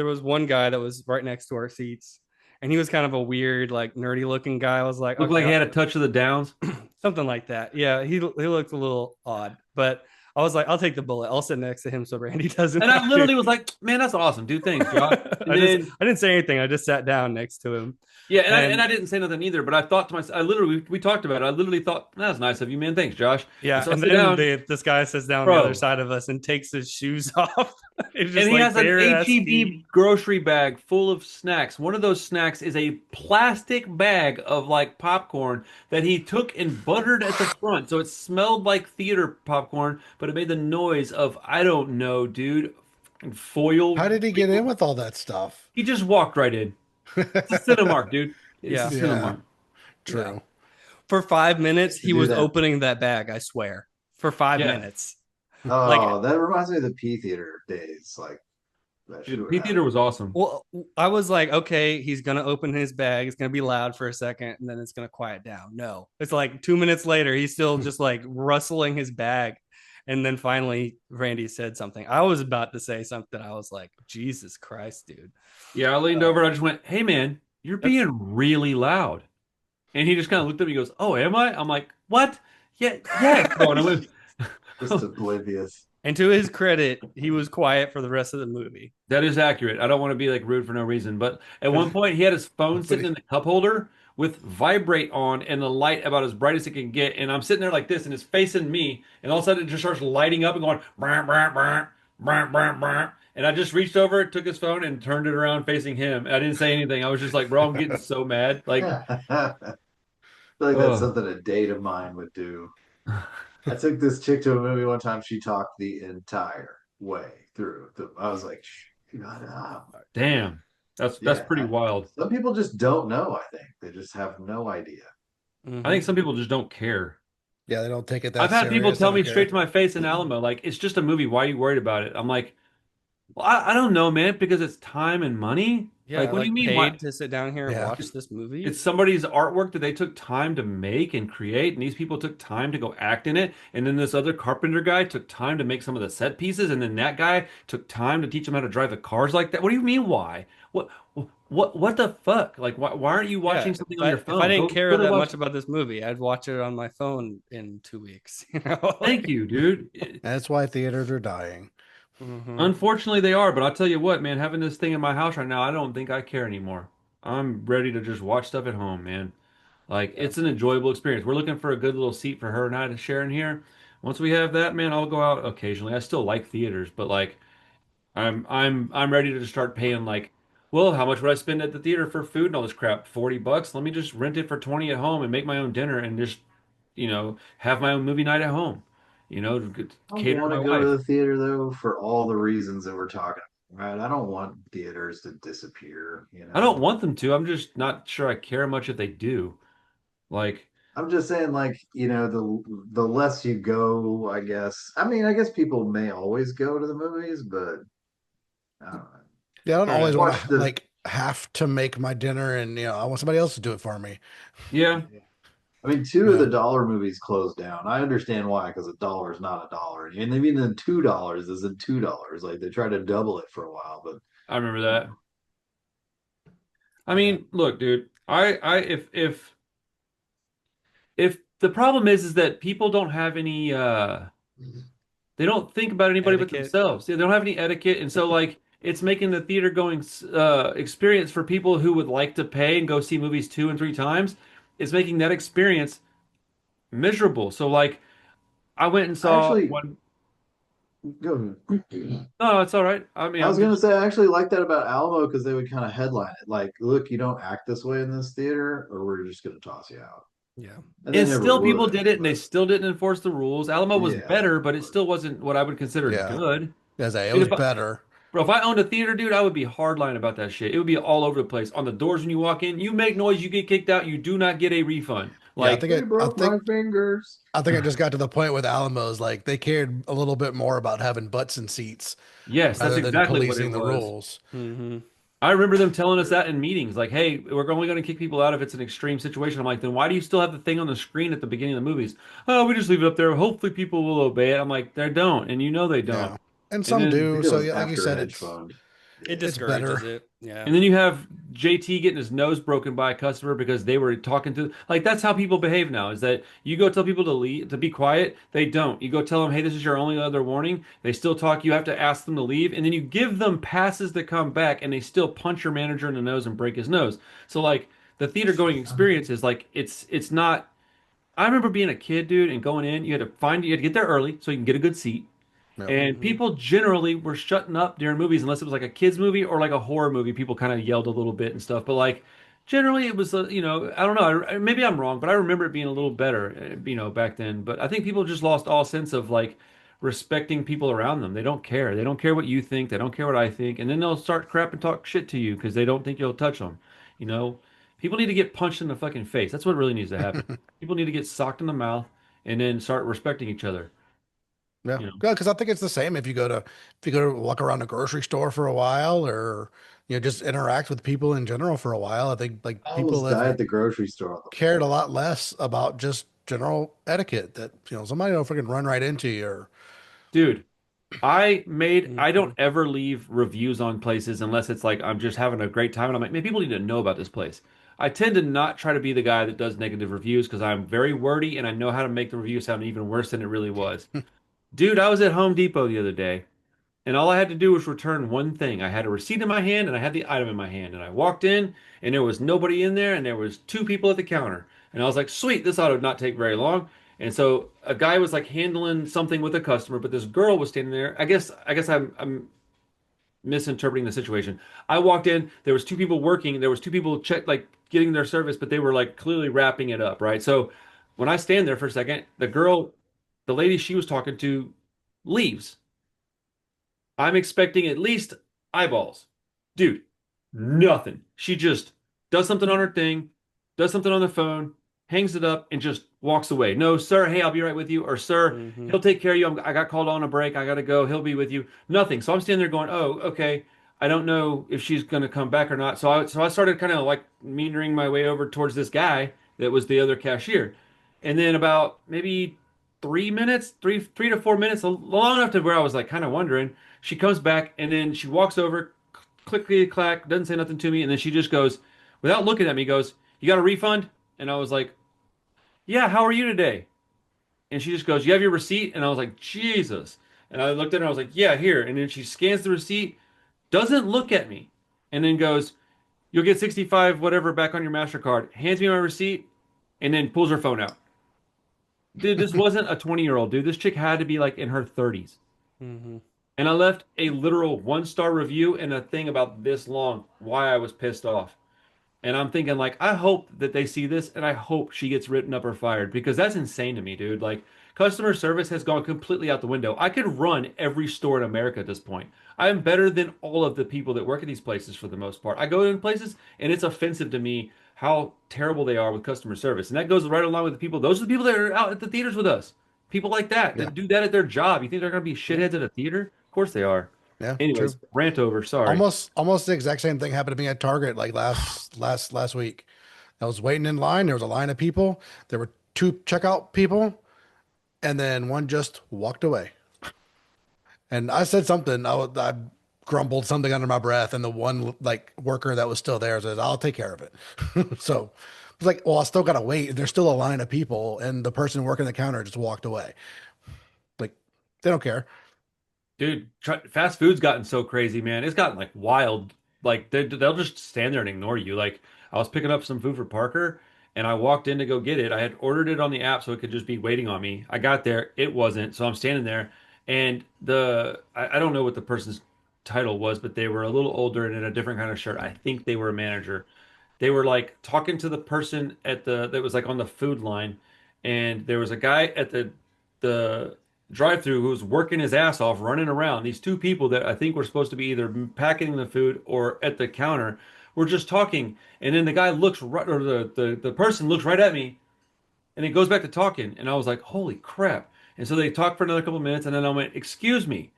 was one guy that was right next to our seats, and he was kind of a weird, like nerdy looking guy. I was like, Looked like he okay, had a touch of the downs. something like that. Yeah, he looked a little odd, but I was like, I'll take the bullet. I'll sit next to him so Randy doesn't And I have to. literally was like, man, that's awesome, dude. Thanks, Josh. And I just then I didn't say anything. I just sat down next to him, yeah, and and I didn't say nothing either, but I thought to myself, I literally we talked about it. I literally thought, that's nice of you, man. Thanks, Josh. And yeah, so I and sit then down, this guy sits down on the other bro, side of us and takes his shoes off. It's and just he like has an bare ass feet. HEB grocery bag full of snacks. One of those snacks is a plastic bag of like popcorn that he took and buttered at the front. So it smelled like theater popcorn, but it made the noise of, I don't know, dude, foil. How did he get in with all that stuff? He just walked right in. It's a Cinemark, dude. It's a Yeah, Yeah, Cinemark. yeah. true. For 5 minutes, To he do was that. opening that bag. I swear, for five Yeah. minutes. Like, Oh, that reminds me of the P theater days. Like that should Dude, have P Theater happened. was awesome. well, I was like, okay, he's gonna open his bag. It's gonna be loud for a second, and then it's gonna quiet down. No, it's like 2 minutes later, he's still just like rustling his bag, and then finally, Randy said something. I was about to say something. I was like, Jesus Christ, dude. Yeah, I leaned over and I just went, hey man, you're That's being really loud. And he just kind of looked at me and goes, oh, am I? I'm like, what? Yeah, yes. Bro. And I went, Just oblivious. and to his credit, he was quiet for the rest of the movie. that is accurate. I don't want to be like rude for no reason. But at one point, he had his phone sitting in the cup holder with vibrate on and the light about as bright as it can get. And I'm sitting there like this and it's facing me. And all of a sudden, it just starts lighting up and going, brr, brr, brr, brr, brr, brr. And I just reached over, took his phone, and turned it around facing him. I didn't say anything. I was just like, bro, I'm getting so mad. Like, I feel like that's ugh. something a date of mine would do. I took this chick to a movie one time. She talked the entire way through. I was like, shut up. Damn. That's Yeah. pretty wild. Some people just don't know, I think. They just have no idea. I think some people just don't care. Yeah, they don't take it I've that had people serious. They tell don't me care. straight to my face in Alamo, like, it's just a movie. Why are you worried about it? I'm like, well, I don't know, man, because it's time and money. Yeah, Like, I what do you like mean? Why? paid to sit down here and Yeah. watch this movie. It's somebody's artwork that they took time to make and create, and these people took time to go act in it. And then this other carpenter guy took time to make some of the set pieces, and then that guy took time to teach him how to drive the cars like that. What do you mean, why? What the fuck? Like, why aren't you Yeah, watching something if on I your if I phone? didn't Go care to that watch. much about this movie, I'd watch it on my phone in 2 weeks. You know, Thank you, dude. That's why theaters are dying. Mhm. Unfortunately, they are, but I'll tell you what, man, having this thing in my house right now, I don't think I care anymore. I'm ready to just watch stuff at home, man. Like, Yeah. it's an enjoyable experience. We're looking for a good little seat for her and I to share in here. Once we have that, man, I'll go out occasionally. I still like theaters, but like I'm ready to just start paying like, well, how much would I spend at the theater for food and all this crap? $40? Let me just rent it for 20 at home and make my own dinner and just, have my own movie night at home. I cater to want my to go to wife. the theater though for all the reasons that we're talking about, right? I don't want theaters to disappear, you I don't know. want them to. I'm just not sure I care much if they do. Like, I'm just saying, like, the less you go, I guess. I mean, I guess people may always go to the movies, but I don't know. Yeah, I don't For always want Watch to the like have to make my dinner, and I want somebody else to do it for me. yeah, I mean, two You of the know, dollar movies closed down. I understand why, because a dollar is not a dollar, and even $2 isn't $2. Like they tried to double it for a while, but I remember you that. know, I yeah. mean, look, dude, if the problem is that people don't have any they don't think about anybody but etiquette. themselves. They don't have any etiquette, and so like it's making the theater going experience for people who would like to pay and go see movies 2 and 3 times. It's making that experience miserable. So like I went and I saw actually one. go. No, it's all right. I mean, I was I'm gonna just say I actually like that about Alamo because they would kind of headline it, like, "Look, you don't act this way in this theater, or we're just gonna toss you out." Yeah. And they and never still people would, did it and they but still didn't enforce the rules. Alamo was yeah, of better, but it course. still wasn't what I would consider Yeah. good. As I, it Dude, was better. bro, if I owned a theater, dude, I would be hardline about that shit. It would be all over the place. On the doors when you walk in, you make noise, you get kicked out, you do not get a refund. Yeah, Like, They broke my fingers. I think it just got to the point with Alamos, like they cared a little bit more about having butts in seats yes, that's rather than exactly what it policing the was. rules. Mm-hmm. I remember them telling us that in meetings, like, hey, we're only going to kick people out if it's an extreme situation. I'm like, then why do you still have the thing on the screen at the beginning of the movies? Oh, we just leave it up there. Hopefully people will obey it. I'm like, they don't, and you know they don't. Yeah, and And some I then do. think it So was yeah, like you after said, hedge fund. It Yeah. it's better. discourages it. Yeah. And then you have JT getting his nose broken by a customer because they were talking to like that's how people behave now is that you go tell people to leave to be quiet, they don't. You go tell them, "Hey, this is your only other warning." They still talk, you have to ask them to leave, and then you give them passes to come back and they still punch your manager in the nose and break his nose. So like the theater going experience is like it's not I remember being a kid, dude, and going in, you had to get there early so you can get a good seat. Yep. And Mm-hmm. people generally were shutting up during movies unless it was like a kids movie or like a horror movie. People kind of yelled a little bit and stuff. But like generally it was, I don't know. Maybe I'm wrong, but I remember it being a little better, back then. But I think people just lost all sense of like respecting people around them. They don't care. They don't care what you think. They don't care what I think. And then they'll start crap and talk shit to you because they don't think you'll touch them. You know, people need to get punched in the fucking face. That's what really needs to happen. People need to get socked in the mouth and then start respecting each other. Yeah, You know, good, because I think it's the same if you go to walk around a grocery store for a while, or just interact with people in general for a while. I think like I people almost have died at the grocery store on the cared a plane. lot less about just general etiquette, that somebody will freaking run right into you. Or dude. I Mm-hmm. don't ever leave reviews on places unless it's like I'm just having a great time and I'm like, man, people need to know about this place. I tend to not try to be the guy that does negative reviews because I'm very wordy and I know how to make the review sound even worse than it really was. Dude, I was at Home Depot the other day and all I had to do was return one thing. I had a receipt in my hand and I had the item in my hand. And I walked in and there was nobody in there and there was two people at the counter. And I was like, sweet, this ought to not take very long. And so a guy was like handling something with a customer, but this girl was standing there. I guess I'm misinterpreting the situation. I walked in, there was two people working, there was two people check like getting their service, but they were like clearly wrapping it up, right? So when I stand there for a second, the lady she was talking to leaves. I'm expecting at least eyeballs. Dude, nothing. She just does something on her thing, does something on the phone, hangs it up, and just walks away. No, sir, hey, I'll be right with you. Or, sir, Mm-hmm. he'll take care of you. I got called on a break. I got to go. He'll be with you. Nothing. So I'm standing there going, oh, okay. I don't know if she's going to come back or not. So I started kind of like meandering my way over towards this guy that was the other cashier. And then about maybe 3 minutes, 3 to 4 minutes, long enough to where I was like kind of wondering. She comes back and then she walks over, clickety clack, doesn't say nothing to me, and then she just goes, without looking at me, goes, "You got a refund?" And I was like, "Yeah, how are you today?" And she just goes, "You have your receipt?" And I was like, "Jesus." And I looked at her and I was like, "Yeah, here." And then she scans the receipt, doesn't look at me, and then goes, "You'll get 65 whatever back on your MasterCard." Hands me my receipt and then pulls her phone out. Dude, this wasn't a 20-year-old, dude. This chick had to be like in her 30s. Mm-hmm. And I left a literal 1-star review and a thing about this long why I was pissed off. And I'm thinking like I hope that they see this and I hope she gets written up or fired because that's insane to me, dude. Like Customer service has gone completely out the window. I could run every store in America at this point. I am better than all of the people that work at these places for the most part. I go in places and it's offensive to me how terrible they are with customer service. And that goes right along with the people. Those are the people that are out at the theaters with us. People like that Yeah. that do that at their job. You think they're going to be shitheads at a theater? Of course they are. Yeah, Anyways, true. rant over. Sorry. Almost the exact same thing happened to me at Target like last week. I was waiting in line. There was a line of people. There were two checkout people, and then one just walked away. And I said something. I grumbled something under my breath, and the one like worker that was still there says, "I'll take care of it." So it's like, well, I still gotta wait. There's still a line of people, and the person working the counter just walked away. Like they don't care. Dude, fast food's gotten so crazy, man. It's gotten like wild. Like they'll just stand there and ignore you. Like I was picking up some food for Parker and I walked in to go get it. I had ordered it on the app so it could just be waiting on me. I got there, it wasn't. So I'm standing there and I don't know what the person's title was, but they were a little older and in a different kind of shirt. I think they were a manager. They were like talking to the person at the that was like on the food line, and there was a guy at the drive-through who was working his ass off, running around. These two people that I think were supposed to be either packing the food or at the counter were just talking, and then the guy looks right, or the person looks right at me, and he goes back to talking, and I was like, holy crap! And so they talked for another couple of minutes, and then I went, excuse me,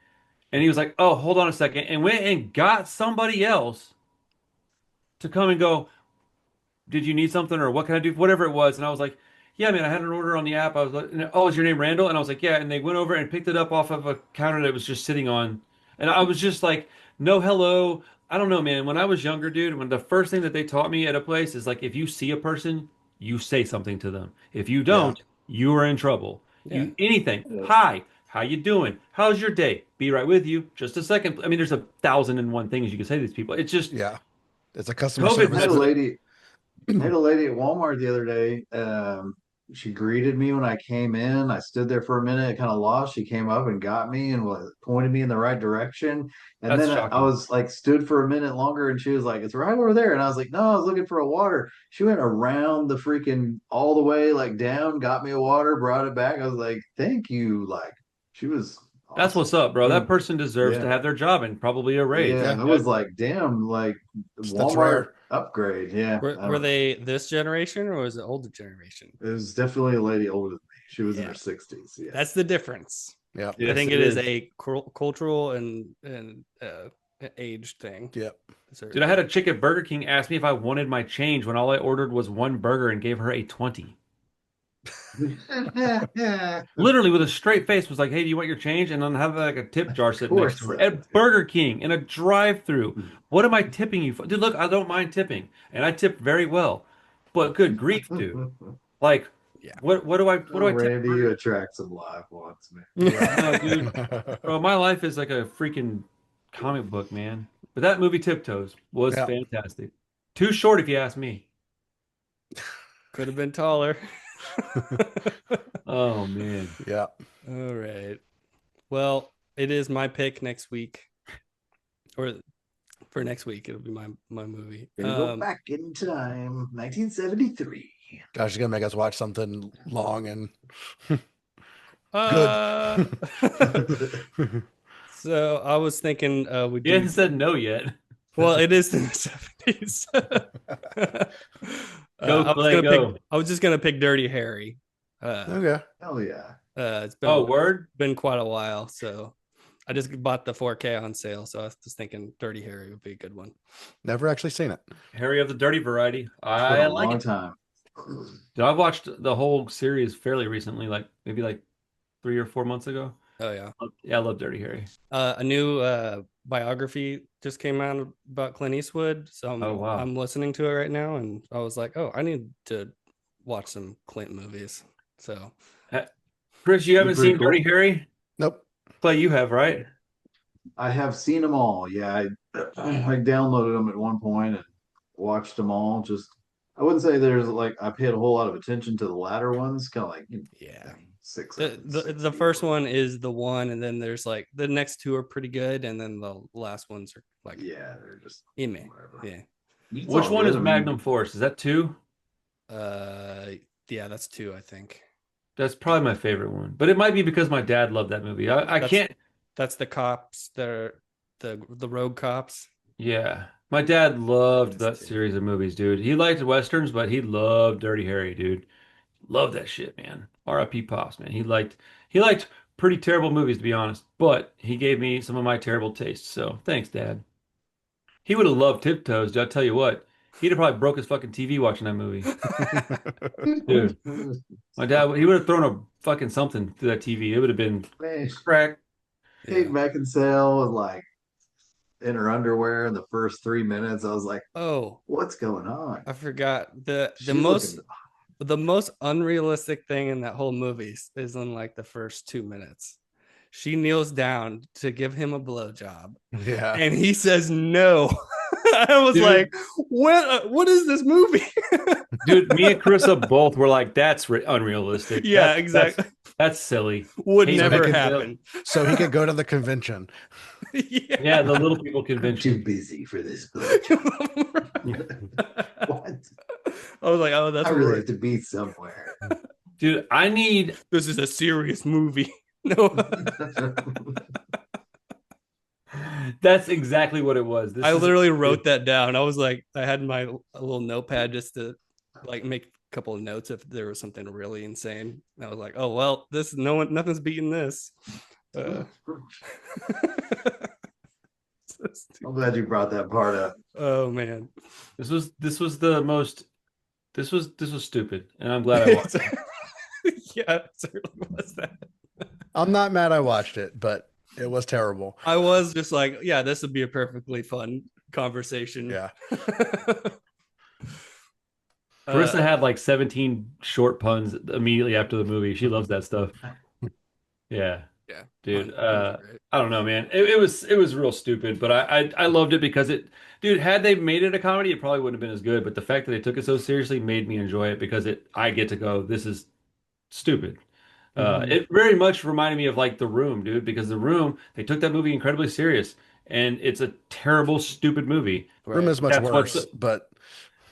and he was like, oh, hold on a second, and went and got somebody else to come and go, did you need something or what can I do? Whatever it was. And I was like, yeah, man, I had an order on the app. I was like, oh, is your name Randall? And I was like, yeah. And they went over and picked it up off of a counter that was just sitting on. And I was just like, no, hello. I don't know, man. When I was younger, dude, when the first thing that they taught me at a place is like, if you see a person, you say something to them. If you Yeah. don't, you are in trouble. Yeah. You anything. Hi, how you doing? How's your day? Be right with you. Just a second. I mean, there's 1,001 things you can say to these people. It's just Yeah. It's a customer COVID I service had a messed thing. lady. I had a lady at Walmart the other day. She greeted me when I came in. I stood there for a minute, kind of lost. She came up and got me and pointed me in the right direction. And That's then I shocking. was like, stood for a minute longer, and she was like, "It's right over there." And I was like, "No, I was looking for a water." She went around the freaking all the way like down, got me a water, brought it back. I was like, "Thank you." Like, she was That's what's awesome. up, bro. That person deserves to Yeah. have their job and probably a raise. Yeah. Yeah. I was like, damn, like That's Walmart rare. upgrade. Yeah. I Were don't know. they this generation or was it older generation? It was definitely a lady older than me. She was in Yeah. her 60s. Yeah. That's the difference. Yeah. I Yes, think it it is is. a cultural and age thing. Yep. Dude, I had a chick at Burger King ask me if I wanted my change when all I ordered was one burger and gave her a 20. Literally with a straight face was like, hey, do you want your change? And then have like a tip jar sitting next to course her I at do. Burger King in a drive-through. What am I tipping you for? Dude, look, I don't mind tipping. And I tip very well. But good grief, dude. Like, Yeah. what do I tip? Randy, you attract some live ones, man. No, dude. Bro, my life is like a freaking comic book, man. But that movie Tiptoes was Yeah. fantastic. Too short if you ask me. Could have been taller. Oh man. Yeah. All right. Well, it is my pick next week. Or for next week, it'll be my movie. Gonna go back in time, 1973. Gosh, you're gonna make us watch something long and uh, so I was thinking we You do. haven't said no yet. Well, it is in the 70s. Go, Clay, go. I was just gonna pick Dirty Harry. okay. Hell yeah. It's been Oh, word? been quite a while, so I just bought the 4K on sale, so I was just thinking Dirty Harry would be a good one. Never actually seen it. Harry of the Dirty variety. For I a like long it. time. Dude, I've watched the whole series fairly recently, like maybe like 3 or 4 months ago. Oh yeah. Yeah, I love Dirty Harry. A new biography just came out about Clint Eastwood, so Oh, wow. I'm listening to it right now, and I was like, oh, I need to watch some Clint movies. So Chris, you haven't Pretty seen cool. Dirty Harry? Nope. Clay, you have, right? I have seen them all. Yeah, I downloaded them at one point and watched them all. Just I wouldn't say there's like I paid a whole lot of attention to the latter ones, kind of like yeah. six. The first one is the one, and then there's like the next two are pretty good, and then the last ones are like Yeah, they're just email. whatever. Yeah. It's Which all one good. is I mean, Magnum Force? Is that 2? Yeah, that's two, I think. That's probably my favorite one, but it might be because my dad loved that movie. I That's can't. that's the cops. They're the rogue cops. Yeah, my dad loved That's that too. series of movies, dude. He liked westerns, but he loved Dirty Harry, dude. Love that shit, man. R.I.P. Pops, man. He liked pretty terrible movies, to be honest, but he gave me some of my terrible tastes. So thanks, Dad. He would have loved Tiptoes, dude. I'll tell you what. He'd have probably broke his fucking TV watching that movie, dude. My dad, he would have thrown a fucking something through that TV. It would have been Man, crack. Kate Yeah. Beckinsale was like in her underwear in the first 3 minutes. I was like, Oh, what's going on? I forgot the She's looking most unrealistic thing in that whole movie is in like the first 2 minutes. She kneels down to give him a blowjob, Yeah. and he says no. I was Dude. like, what is this movie? Dude, me and Carissa both were like, that's unrealistic. Yeah, That's exactly. that's silly. Would Kate never Beckinsale. happen. So he could go to the convention. Yeah. Yeah, the Little People I'm Convention. too busy for this book. What? I was like, oh, that's I really right. have to be somewhere. Dude, I need This is a serious movie. No, that's exactly what it was. This I is literally wrote that down. I was like, I had my a little notepad just to like make a couple of notes if there was something really insane. And I was like, oh well, this nothing's beating this. So I'm glad you brought that part up. oh man, this was the most this was stupid, and I'm glad I watched it. Yeah, it certainly was that. I'm not mad I watched it, but it was terrible. I was just like, yeah, this would be a perfectly fun conversation. Yeah. Carissa had like 17 short puns immediately after the movie. She loves that stuff. Yeah, yeah, dude. great. I don't know, man. It was real stupid, but I loved it because dude, had they made it a comedy, it probably wouldn't have been as good. But the fact that they took it so seriously made me enjoy it because I get to go, this is stupid. Mhm. It very much reminded me of like The Room, dude, because The Room, they took that movie incredibly serious, and it's a terrible, stupid movie. Room Right. is much That's what's worse, but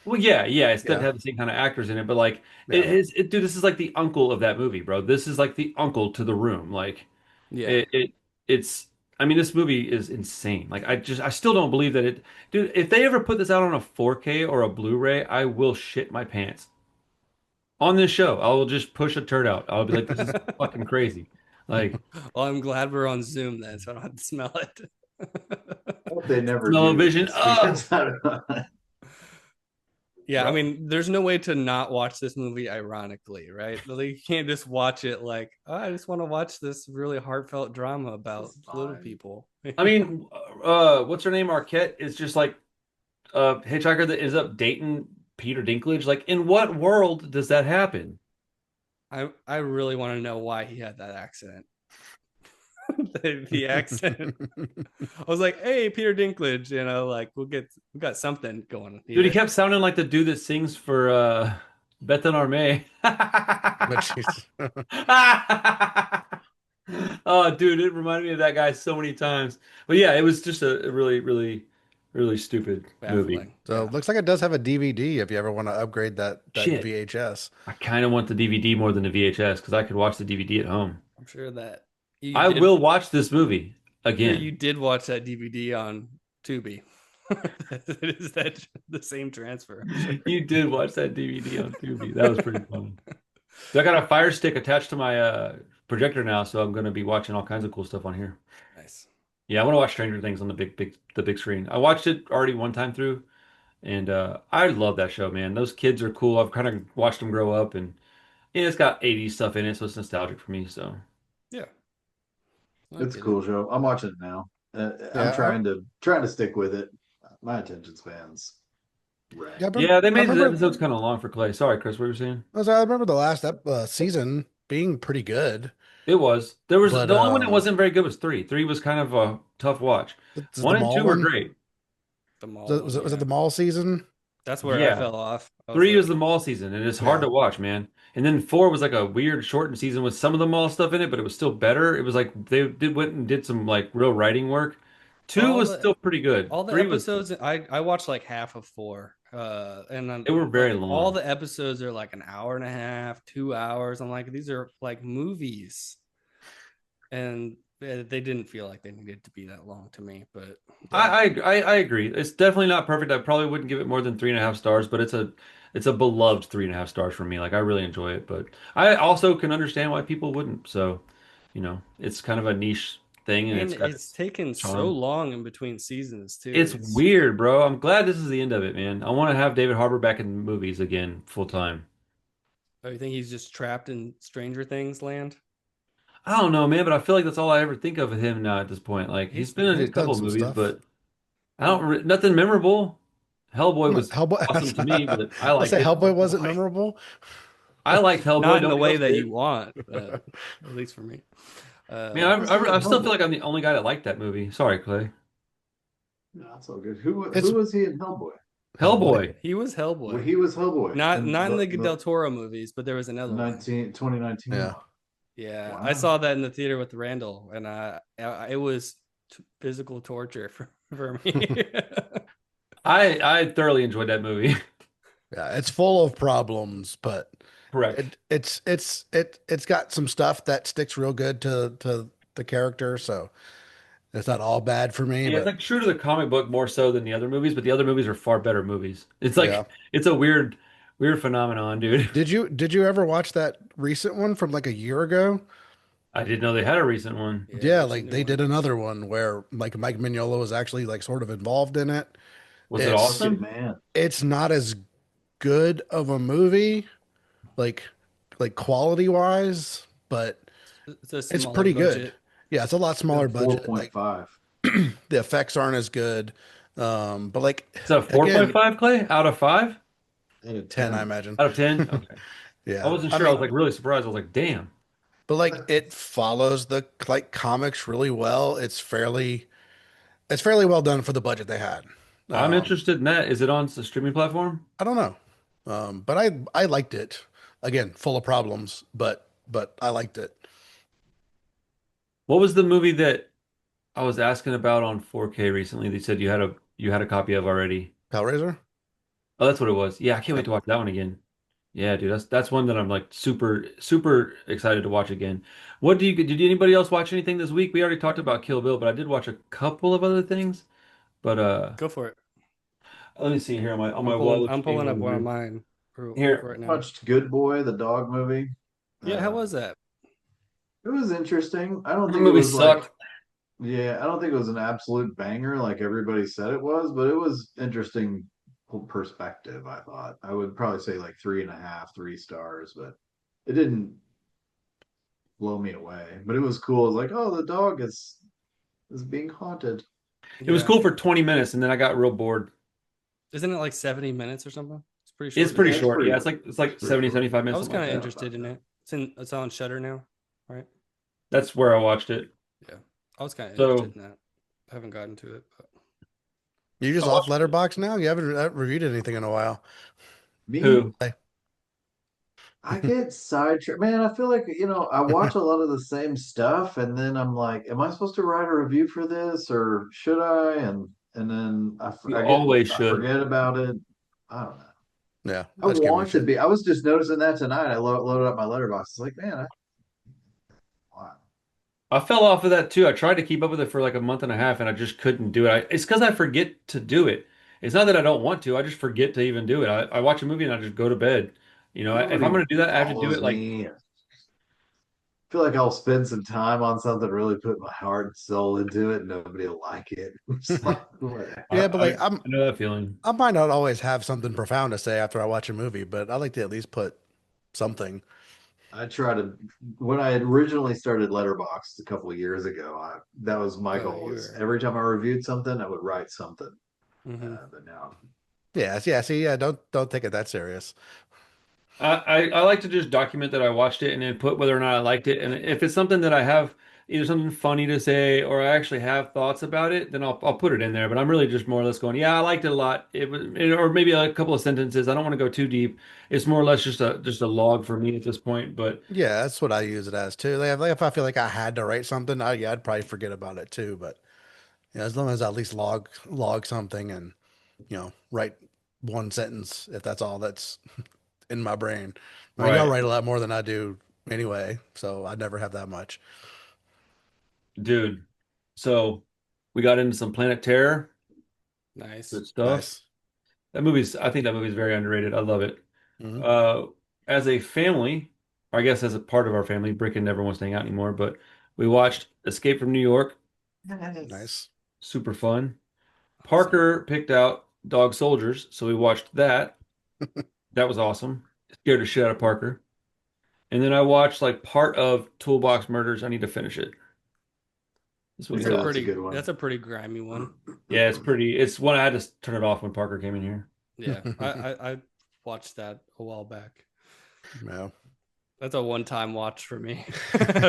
Well, yeah, it doesn't yeah. have the same kind of actors in it, but like Yeah. dude, this is like the uncle of that movie, bro. This is like the uncle to The Room. Like Yeah. it's I mean, this movie is insane. Like I still don't believe that dude, if they ever put this out on a 4K or a Blu-ray, I will shit my pants. On this show, I will just push a turd out. I'll be like, this is fucking crazy. Like, Well, I'm glad we're on Zoom then, so I don't have to smell it. I hope they never smell do of vision. this Oh, because I don't- Yeah, I bro. mean, there's no way to not watch this movie ironically, right? Like, you can't just watch it like, oh, I just want to watch this really heartfelt drama about It's little fine. people. I mean, what's her name? Arquette is just like a hitchhiker that ends up dating Peter Dinklage. Like, in what world does that happen? I really want to know why he had that accent. The accent. I was like, hey, Peter Dinklage, like we got something going Dude, he here. kept sounding like the dude that sings for Beth and Arme. But she's Oh, dude, it reminded me of that guy so many times. But yeah, it was just a really, really, really stupid movie. Baffling. so Yeah. looks like it does have a DVD if you ever want to upgrade that Shit. VHS. I kind of want the DVD more than the VHS because I could watch the DVD at home. I'm sure that you I did, will watch this movie I'm sure again. you did watch that DVD on Tubi. Is that the same transfer? I'm sure. You did watch that DVD on Tubi. That was pretty fun. So I got a Fire Stick attached to my projector now, so I'm going to be watching all kinds of cool stuff on here. Nice. Yeah, I want to watch Stranger Things on the big screen. I watched it already one time through, and I love that show, man. Those kids are cool. I've kind of watched them grow up, and yeah, it's got 80s stuff in it, so it's nostalgic for me. So Yeah. I It's a get cool it. show. I'm watching it now. I'm Yeah, trying to stick with it. My attention span's right. yeah. yeah, they I made the remember. episodes kind of long for Clay. Sorry, Chris, what were you saying? I remember the last season being pretty good, It was. There was but the only one that wasn't very good was three. Three was kind of a tough watch. is it the One and mall two were one? great. The mall Was it yeah. the mall season? That's where I Yeah. fell off. I was Three was like, the mall season, and it's hard Yeah. to watch, man. And then four was like a weird shortened season with some of the mall stuff in it, but it was still better. It was like they went and did some like real writing work. Two all was the still pretty good. all the Three was episodes. I watched like half of 4, And They were very like all long. the episodes are like an hour and a half, 2 hours. I'm like, these are like movies, and they didn't feel like they needed to be that long to me. But yeah. I agree. It's definitely not perfect. I probably wouldn't give it more than 3.5 stars, but it's a beloved 3.5 stars for me. Like I really enjoy it, but I also can understand why people wouldn't. So, it's kind of a niche thing and And it's got it's its taken so charm. long in between seasons too. It's weird, bro. I'm glad this is the end of it, man. I want to have David Harbour back in movies again, full time. I think he's just trapped in Stranger Things land. I don't know, man, but I feel like that's all I ever think of with him now at this point. Like he's He's been in a He's done couple of some movies, stuff. but I don't nothing memorable. Hellboy No, was awesome to me, Hellboy. but I I liked say it. Hellboy wasn't memorable. I liked Hellboy. not in the Nobody way else that did. you want, at least for me. Man, Uh, What was he in I still feel Hellboy? like I'm the only guy that liked that movie. Sorry, Clay. No, that's all good. Who It's who was he in Hellboy? Hellboy. Hellboy. he was Well, Hellboy, he was Hellboy not in not in the the Del Toro movies, but there was another one. 2019 Yeah. one. Yeah, I Wow. saw that in the theater with Randall, and it was physical torture for me. I thoroughly enjoyed that movie. Yeah, it's full of problems, but Correct. it's got some stuff that sticks real good to the character, so it's not all bad for me, Yeah, it's but like true to the comic book more so than the other movies, but the other movies are far better movies. It's yeah. like it's a weird phenomenon, dude. Did you ever watch that recent one from like a year ago? I didn't know they had a recent one. Yeah, Yeah, there's a like new they did one. another one where like Mike Mignola was actually like sort of involved in it. Was it He's a It's good awesome? man. it's not as good of a movie, like quality wise, but It's a it's smaller pretty good. budget. Yeah, it's a lot Got smaller a budget. Like 4.5. the effects aren't as good. But like It's a again, 4.5, Clay, out of 5? Out of 10, I 10. imagine. Out of 10? Okay. I Yeah. wasn't I sure. I was mean, like really surprised. I was like, damn. but like it follows the like comics really well. It's fairly well done for the budget they had. I'm Um, interested in that. Is it on the streaming platform? I don't know. But I liked it. Again, full of problems, but I liked it. What was the movie that I was asking about on 4K recently? They said you had a copy of already. Hellraiser? Oh, that's what it was. Yeah, I can't wait Yep. to watch that one again. Yeah, dude, that's one that I'm like super excited to watch again. Did anybody else watch anything this week? We already talked about Kill Bill, but I did watch a couple of other things. But Go for it. let me see here on my I'm wall pulling. of I'm pulling shame up over one of here. mine Here, right now. Watched Good Boy, the dog movie. Yeah, how Uh, was that? it was interesting. I don't the think it movie was like, sucked. yeah, I don't think it was an absolute banger like everybody said it was, but it was interesting perspective, I thought. I would probably say like 3.5, 3 stars, but it didn't blow me away. But it was cool. It was like, oh, the dog is being haunted. It was Yeah, cool for 20 minutes, and then I got real bored. isn't it like 70 minutes or something? It's pretty It's short pretty Yeah, movie. it's short. pretty Yeah, it's it's like pretty 70, short. 75 I minutes, was something kind like of Yeah, that. about interested in that. it. It's on Shutter now, right? That's where I watched it. Yeah, I was kind of So interested in that. I haven't gotten to it, but You just I off watched it. Letterbox now? You haven't reviewed anything in a while. Me, Who? Hey. I get sidetracked. Man, I feel like, I watch a lot of the same stuff and then I'm like, am I supposed to write a review for this or should I? And then You always I should. forget about it. I don't know. Yeah, I that's giving me want to shit. be. I was just noticing that tonight. I loaded up my letterbox. It's like, man, wow. I fell off of that too. I tried to keep up with it for like a month and a half, and I just couldn't do it. It's because I forget to do it. It's not that I don't want to. I just forget to even do it. I watch a movie and I just go to bed. If I'm Nobody going to do that, I have to do it follows like me. I feel like I'll spend some time on something, really put my heart and soul into it, and nobody will like it. It's like, whatever. I, Yeah, but I, like I know that feeling. I might not always have something profound to say after I watch a movie, but I like to at least put something. I try to when I had originally started Letterboxd a couple of years ago, that was my oh, goal you was were. every time I reviewed something, I would write something. Hmm. But now Yeah, yeah, see, yeah, don't take it that serious. I like to just document that I watched it and then put whether or not I liked it. And if it's something that I have either something funny to say or I actually have thoughts about it, then I'll put it in there. But I'm really just more or less going, yeah, I liked it a lot. Or maybe a couple of sentences. I don't want to go too deep. It's more or less just a log for me at this point. But Yeah, that's what I use it as too. Like if I feel like I had to write something, yeah, I'd probably forget about it too. But yeah, as long as I at least log something and write. one sentence if that's all that's in my brain. I mean, y'all Right, write a lot more than I do anyway, so I never have that much. dude. So we got into some Planet Terror, Nice. good stuff. Nice. I think that movie's very underrated. I love it. Hmm. Uh, as a family, or I guess as a part of our family, Bricken never wants to hang out anymore, but we watched Escape from New York, Yes. Nice. super fun. Awesome. Parker picked out Dog Soldiers, so we watched that. That was awesome. Scared the shit out of Parker. And then I watched like part of Toolbox Murders. I need to finish it. That's what That's he's a Yeah, that's a awesome. pretty good one. that's a pretty grimy one. Yeah, it's pretty. It's one I had to turn it off when Parker came in here. Yeah. I watched that a while back. Yeah. That's a one-time watch for me.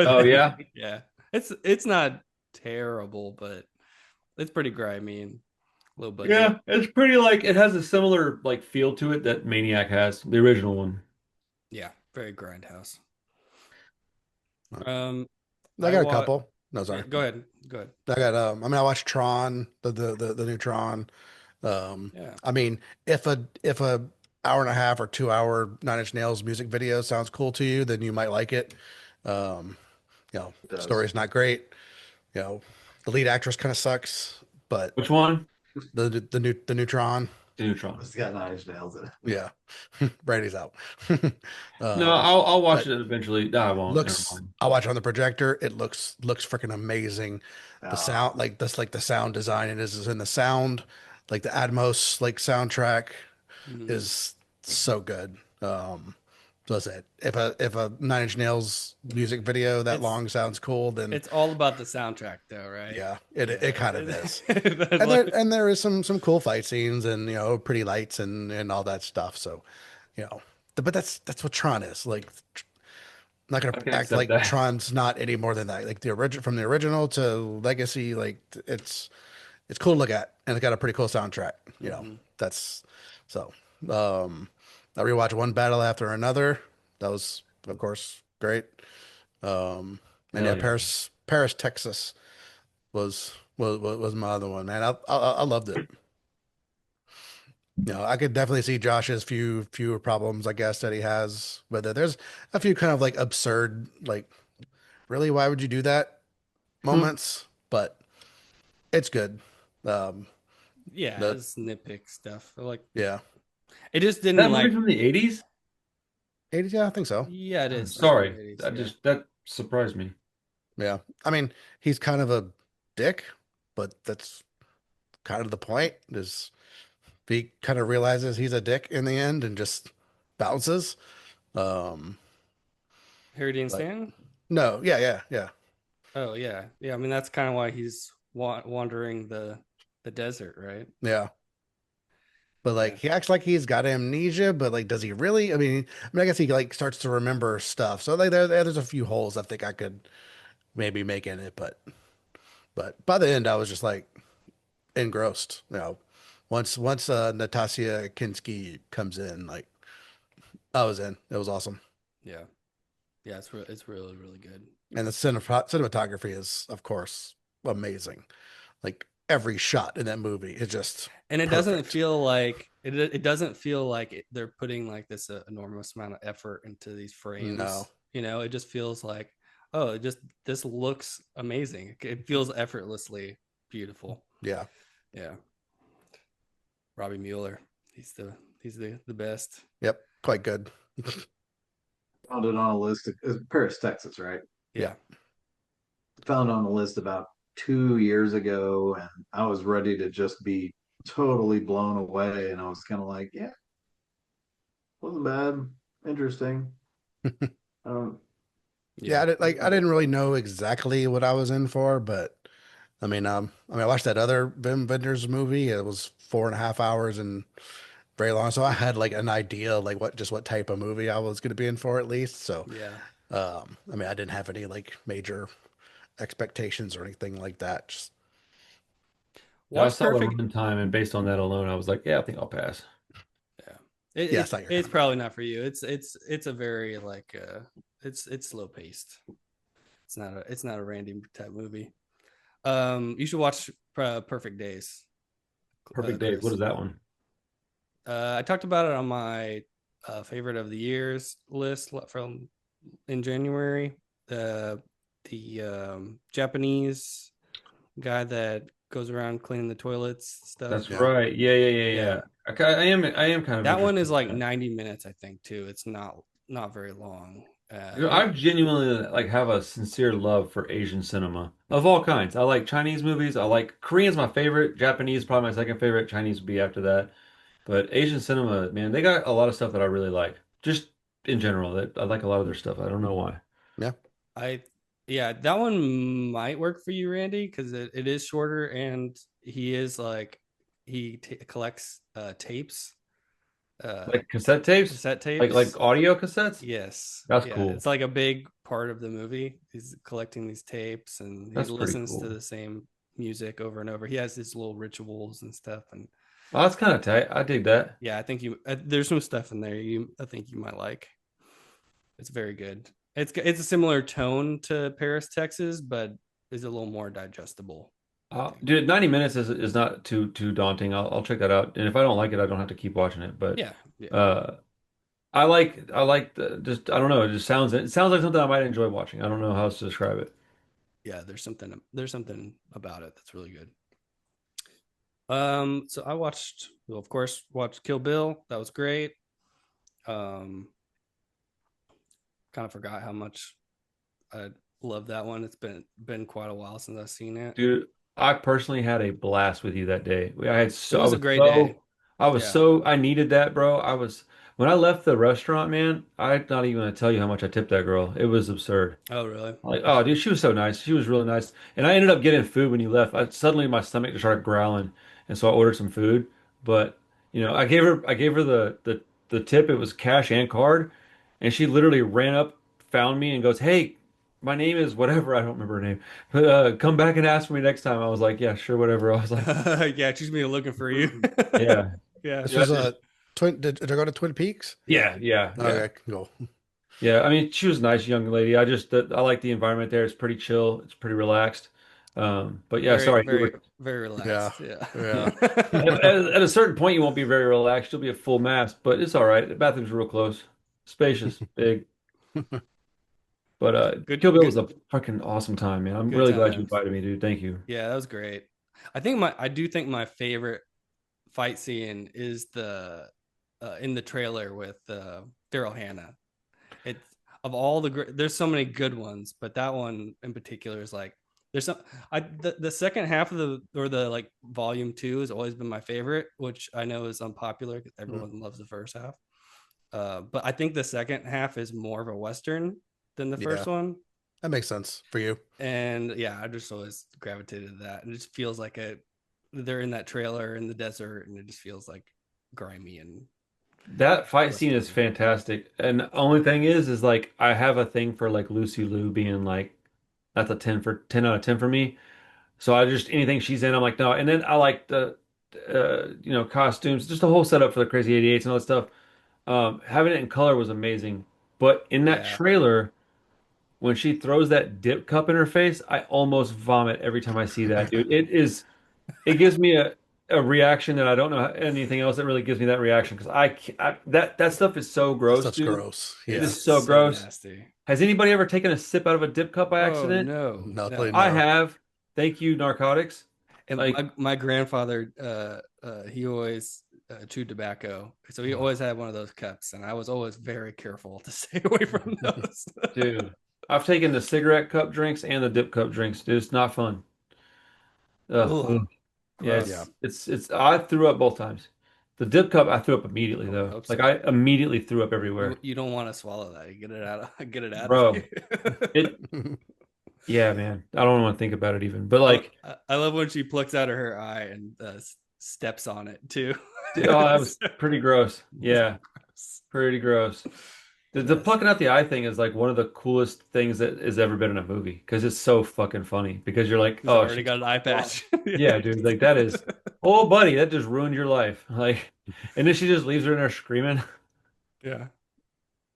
Oh yeah, Yeah. It's not terrible, but it's pretty grimy and low budget. yeah. It's pretty like it has a similar like feel to it that Maniac has, the original one. Yeah, very grindhouse. I Um I got a watch couple. No, Yeah, sorry. go ahead. Go ahead. I got I mean I watched Tron, the new Tron. Um Yeah. I mean if a hour and a half or 2 hour Nine Inch Nails music video sounds cool to you, then you might like it. Um, It does. story's not great. The lead actress kind of sucks, but Which one? the new Tron, The Neutron. It's got 9 Inch Nails in it. yeah. Brady's out. No, um I'll watch but it eventually. No, I won't. Never looks mind. I watch on the projector. It looks freaking amazing. The Uh, sound, like the sound design it is in the sound, like the Atmos like soundtrack Mhm. is so good. So that's it. If a Nine Inch Nails music video that It's long sounds cool, then it's all about the soundtrack though, right? yeah, Yeah. it kind of is. That's And like there is some cool fight scenes and pretty lights and all that stuff. So but that's what Tron is like. Not gonna I can act accept like that. Tron's not any more than that. Like the original, from the original to Legacy, like it's cool to look at, and it's got a pretty cool soundtrack. Mhm. That's so. Um, I rewatched One Battle After Another. That was, of course, great. Um, and yeah, Hell yeah. Paris, Texas was my other one, man. I loved it. I could definitely see Josh's fewer problems, I guess, that he has with it. There's a few kind of like absurd, like, really, why would you do that Hmm. moments? But it's good. Um, Yeah, the it's nitpick stuff. Like yeah, it just didn't That movie like from the 80s? 80s, yeah, I think so. yeah, it I'm is from the sorry. 80s, That yeah. just that surprised me. Yeah, I mean, he's kind of a dick, but that's kind of the point. Is he kind of realizes he's a dick in the end and just bounces. Um, Harry Dean but Stanton? no, yeah, Oh yeah. Yeah, I mean that's kind of why he's wandering the desert, right? yeah. But like Yeah. he acts like he's got amnesia, but like does he really? I guess he like starts to remember stuff. So like there's a few holes I think I could maybe make in it, but by the end I was just like engrossed. Once Natasha Kinski comes in, like I was in. It was awesome, Yeah. Yeah, it's really really good. and the cinematography is of course amazing. Like every shot in that movie is just And it doesn't perfect. feel like it doesn't feel like they're putting like this enormous amount of effort into these No, frames. It just feels like, oh, this looks amazing. It feels effortlessly beautiful. yeah, Yeah. Robbie Mueller. He's the best. yep, quite good. found it on a list. It's Paris, Texas, right? Yeah, Yeah. Found it on a list about 2 years ago, and I was ready to just be totally blown away. And I was kind of like, yeah, wasn't bad, interesting. Um, yeah. Yeah. I didn't really know exactly what I was in for, but I watched that other Vim Vendors movie. It was 4.5 hours and very long, so I had like an idea like what type of movie I was going to be in for at least. So, Yeah. I didn't have any like major expectations or anything like that. Just Yeah, I Watch saw the Perfect. runtime, and based on that alone, I was like, yeah, I think I'll pass. Yeah. yeah, It's it's not your kind it's of movie. probably not for you. It's a very like it's slow paced. It's not a Randy type movie. You should watch Perfect Days, Perfect Days. What Chris. is that one? I talked about it on my favorite of the years list from in January. The Japanese guy that goes around cleaning the toilets stuff. That's Yeah. right. Yeah. Yeah, I am kind of that one interested is in like that. 90 minutes, I think, too. It's not very long. I genuinely like have a sincere love for Asian cinema of all kinds. I like Chinese movies. I like Korean's my favorite. Japanese probably my second favorite. Chinese would be after that. But Asian cinema, man, they got a lot of stuff that I really like. Just in general, that I like a lot of their stuff. I don't know why. Yeah. I Yeah, that one might work for you, Randy, because it is shorter and he is like collects tapes, uh Like cassette tapes, cassette like tapes. audio cassettes. Yes. That's Yeah, cool. it's like a big part of the movie. He's collecting these tapes and he That's pretty listens to cool. the same music over and over. He has his little rituals and stuff. And Oh, that's kind of tight. I dig that. yeah, I think there's some stuff in there I think you might like. It's very good. It's a similar tone to Paris, Texas, but is a little more digestible, I think. Dude, 90 minutes is not too daunting. I'll check that out. And if I don't like it, I don't have to keep watching it. But Yeah, yeah, uh, I like just I don't know. It sounds like something I might enjoy watching. I don't know how else to describe it. yeah. There's something about it that's really good. So I well, of course, watched Kill Bill. That was great. Um, Kind of forgot how much I love that one. It's been quite a while since I've seen it. Dude, I personally had a blast with you that day. I had It so I was a was great day. so I was Yeah. so I needed that, bro. I was when I left the restaurant, man, I'm not even gonna tell you how much I tipped that girl. It was absurd. Oh, really? Like, oh, dude, she was so nice. She was really nice. And I ended up getting food when you left. Suddenly my stomach just started growling, and so I ordered some food. But I gave her the tip. It was cash and card, and she literally ran up, found me, and goes, "Hey, my name is whatever. I don't remember her name, but come back and ask for me next time." I was like, "Yeah, sure, whatever." I was like, Yeah, she's been looking for you. "Yeah, Yeah. This yeah, was a twin. Did I go to Twin Peaks? yeah." Okay, cool. Yeah, I mean, she was a nice young lady. I like the environment there. It's pretty chill. It's pretty relaxed. But yeah, Very, sorry, you very, were. very Yeah. relaxed. Yeah. Yeah. At a certain point, you won't be very relaxed. You'll be a full mast, but it's all right. The bathroom's real close, spacious, big. But Good, Kill Bill was good, a fucking awesome time, man. I'm good really glad you times. invited me, dude. Thank you. Yeah, that was great. I do think my favorite fight scene is the in the trailer with Daryl Hannah. It's of all there's so many good ones, but that one in particular is like there's some the second half of the like volume 2 has always been my favorite, which I know is unpopular because Mm. everyone loves the first half. But I think the second half is more of a western than the Yeah, first one. that makes sense for you. And yeah, I just always gravitated to that. And it just feels like they're in that trailer in the desert, and it just feels like grimy and That fight scene is western. fantastic. And the only thing is like I have a thing for like Lucy Liu being like that's a 10 out of 10 for me. So I just anything she's in, I'm like, no. And then I like the costumes, just the whole setup for the Crazy 88s and all that stuff. Having it in color was amazing. But in that Yeah. trailer, when she throws that dip cup in her face, I almost vomit every time I see that, dude. It gives me a reaction that I don't know anything else that really gives me that reaction because that stuff is so That gross, stuff's dude. gross. It Yeah. is so So gross. nasty. Has anybody ever taken a sip out of a dip cup by Oh accident? no, Luckily, no. I no. have. Thank you, narcotics. And Like, my grandfather, he always chewed tobacco, so he always had one of those cups, and I was always very careful to stay away from those. dude, I've taken the cigarette cup drinks and the dip cup drinks, dude. It's not fun. Ugh. Ugh, Ugh. Yeah, Yeah. gross. it's I threw up both times. The dip cup I threw up immediately I would though. hope Like so. I immediately threw up everywhere. You don't want to swallow that. You get it out. Get it out of you. Bro, it yeah, man. I don't want to think about it even. But like I love when she plucks out of her eye and steps on it too. oh, that was pretty gross. Yeah, pretty gross. The Yes. plucking out the eye thing is like one of the coolest things that has ever been in a movie because it's so fucking funny because you're like, He's oh, already she's got an eye patch. yeah, dude, like that is, oh, buddy, that just ruined your life. Like, and then she just leaves her in there screaming. Yeah.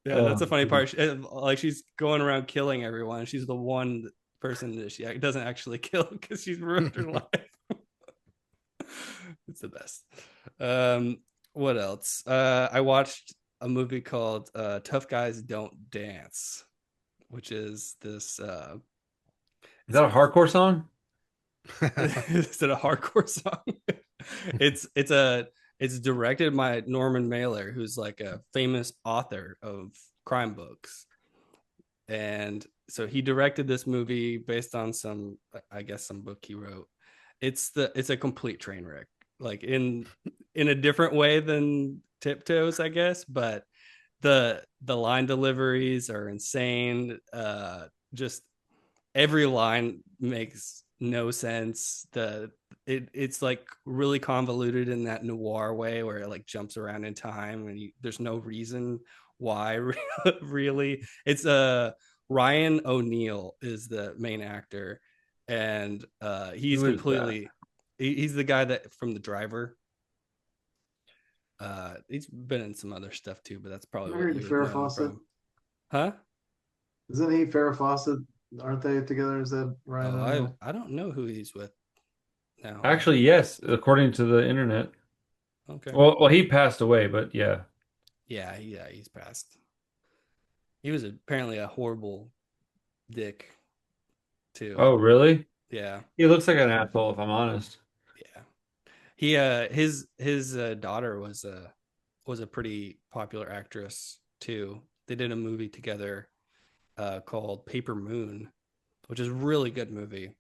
Yeah, that's Oh, the funny part. Like she's going around killing everyone. She's the one person that she doesn't actually kill because she's ruined her life. It's the best. Um, What else? I watched a movie called Tough Guys Don't Dance, which is this Is that a hardcore song? is it a hardcore song? It's a it's directed by Norman Mailer, who's like a famous author of crime books. And so he directed this movie based on some, I guess, some book he wrote. It's a complete train wreck, like in a different way than Tiptoes, I guess, but the line deliveries are insane. Just every line makes no sense. It's like really convoluted in that noir way where it like jumps around in time and there's no reason why. Really, it's Ryan O'Neal is the main actor, and he's Who is that? completely he's the guy that from The Driver. He's been in some other stuff too, but that's probably what Married you to would Farrah know him Fawcett. from. Huh? Isn't he Farrah Fawcett? Aren't they together? Is that Ryan Oh, O'Neal? I don't know who he's with now. Actually, yes, according to the internet. Okay. Well, he passed away, but yeah. Yeah, he's passed. He was apparently a horrible dick too. Oh, really? Yeah, He looks like an asshole, if I'm honest. yeah. He his daughter was a pretty popular actress too. They did a movie together called Paper Moon, which is a really good movie.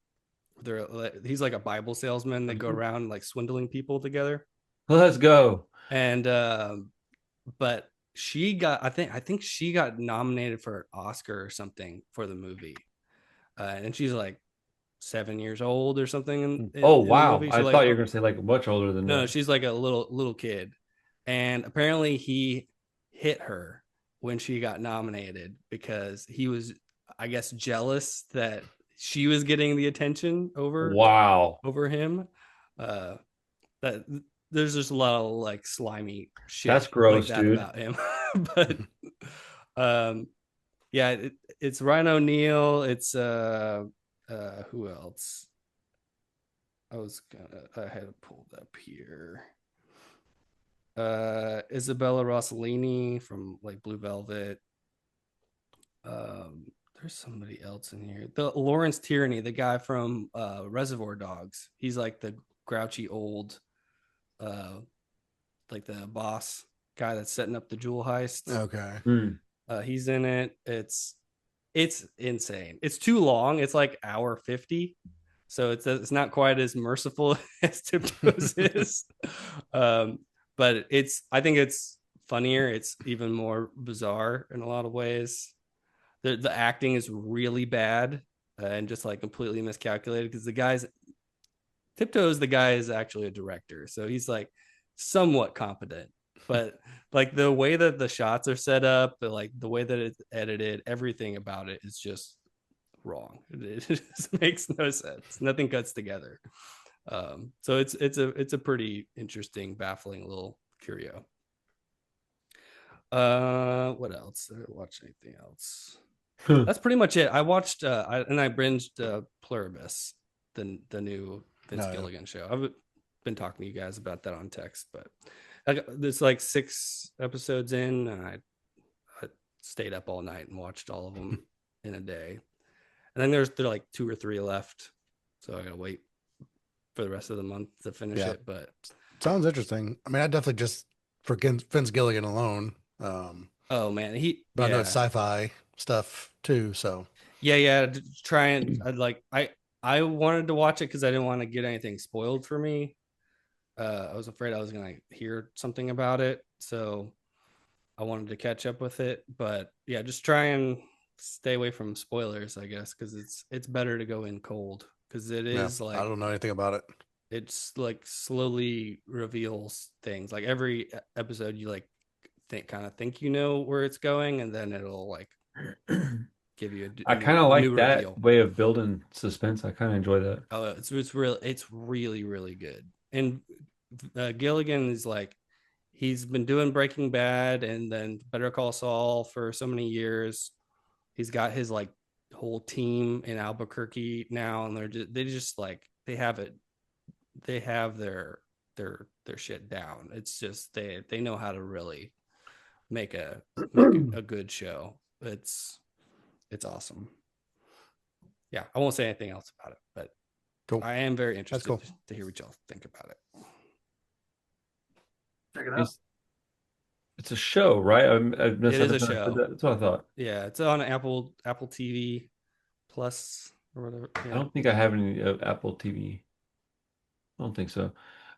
He's like a Bible salesman. They go around like swindling people together. Let's go. And but she got I think she got nominated for an Oscar or something for the movie. And she's like 7 years old or something Oh, in the wow. movie. She's I like, thought you were oh, gonna say like much older than no, that. she's like a little kid. And apparently he hit her when she got nominated because he was, I guess, jealous that she was getting the attention Wow. over him. Uh, that there's just a lot of like slimy That's shit like gross, that dude. about him. But um, yeah, it's Ryan O'Neal. It's who else? I had it pulled up here. Isabella Rossellini from like Blue Velvet. There's somebody else in here. The Lawrence Tierney, the guy from Reservoir Dogs. He's like the grouchy old uh like the boss guy that's setting up the jewel heist. Okay. Hmm. He's in it. It's insane. It's too long. It's like hour 50. So it's not quite as merciful as Tiptoes is. Um, but I think it's funnier. It's even more bizarre in a lot of ways. The acting is really bad and just like completely miscalculated because Tiptoes, the guy is actually a director. So he's like somewhat competent. But like the way that the shots are set up, like the way that it's edited, everything about it is just wrong. It just makes no sense. Nothing cuts together. So it's a pretty interesting, baffling little curio. What else? Did I watch anything else? That's pretty much it. I watched I binged Pluribus, the new Vince No, yeah. Gilligan show. I've been talking to you guys about that on text, but there's like 6 episodes in, and I stayed up all night and watched all of them in a day. And then there's like 2 or 3 left, so I gotta wait for the rest of the month to finish Yeah. it. But Sounds interesting. I mean, I definitely just for Vince Gilligan alone. oh man, But I know it's sci-fi stuff too. So yeah. Try and I wanted to watch it because I didn't want to get anything spoiled for me. I was afraid I was gonna hear something about it, so I wanted to catch up with it. But yeah, just try and stay away from spoilers, I guess, because it's better to go in cold because it yeah, is I like don't know anything about it. it's like slowly reveals things. Like every episode, you like think you know where it's going, and then it'll like give you I kind of a new like that reveal. way of building suspense. I kind of enjoy that. Oh, it's really good. And Gilligan is like he's been doing Breaking Bad and then Better Call Saul for so many years. He's got his like whole team in Albuquerque now, and they just like they have it. They have their their shit down. It's just they know how to really make a good show. It's awesome. Yeah, I won't say anything else about it, but Cool. I am very That's interested cool. to hear what y'all think about it. Check it out. It's a show, right? I It is a misunderstood show. that. That's what I thought. Yeah, it's on Apple TV Plus or whatever. I Yeah, don't think I have any Apple TV. I don't think so.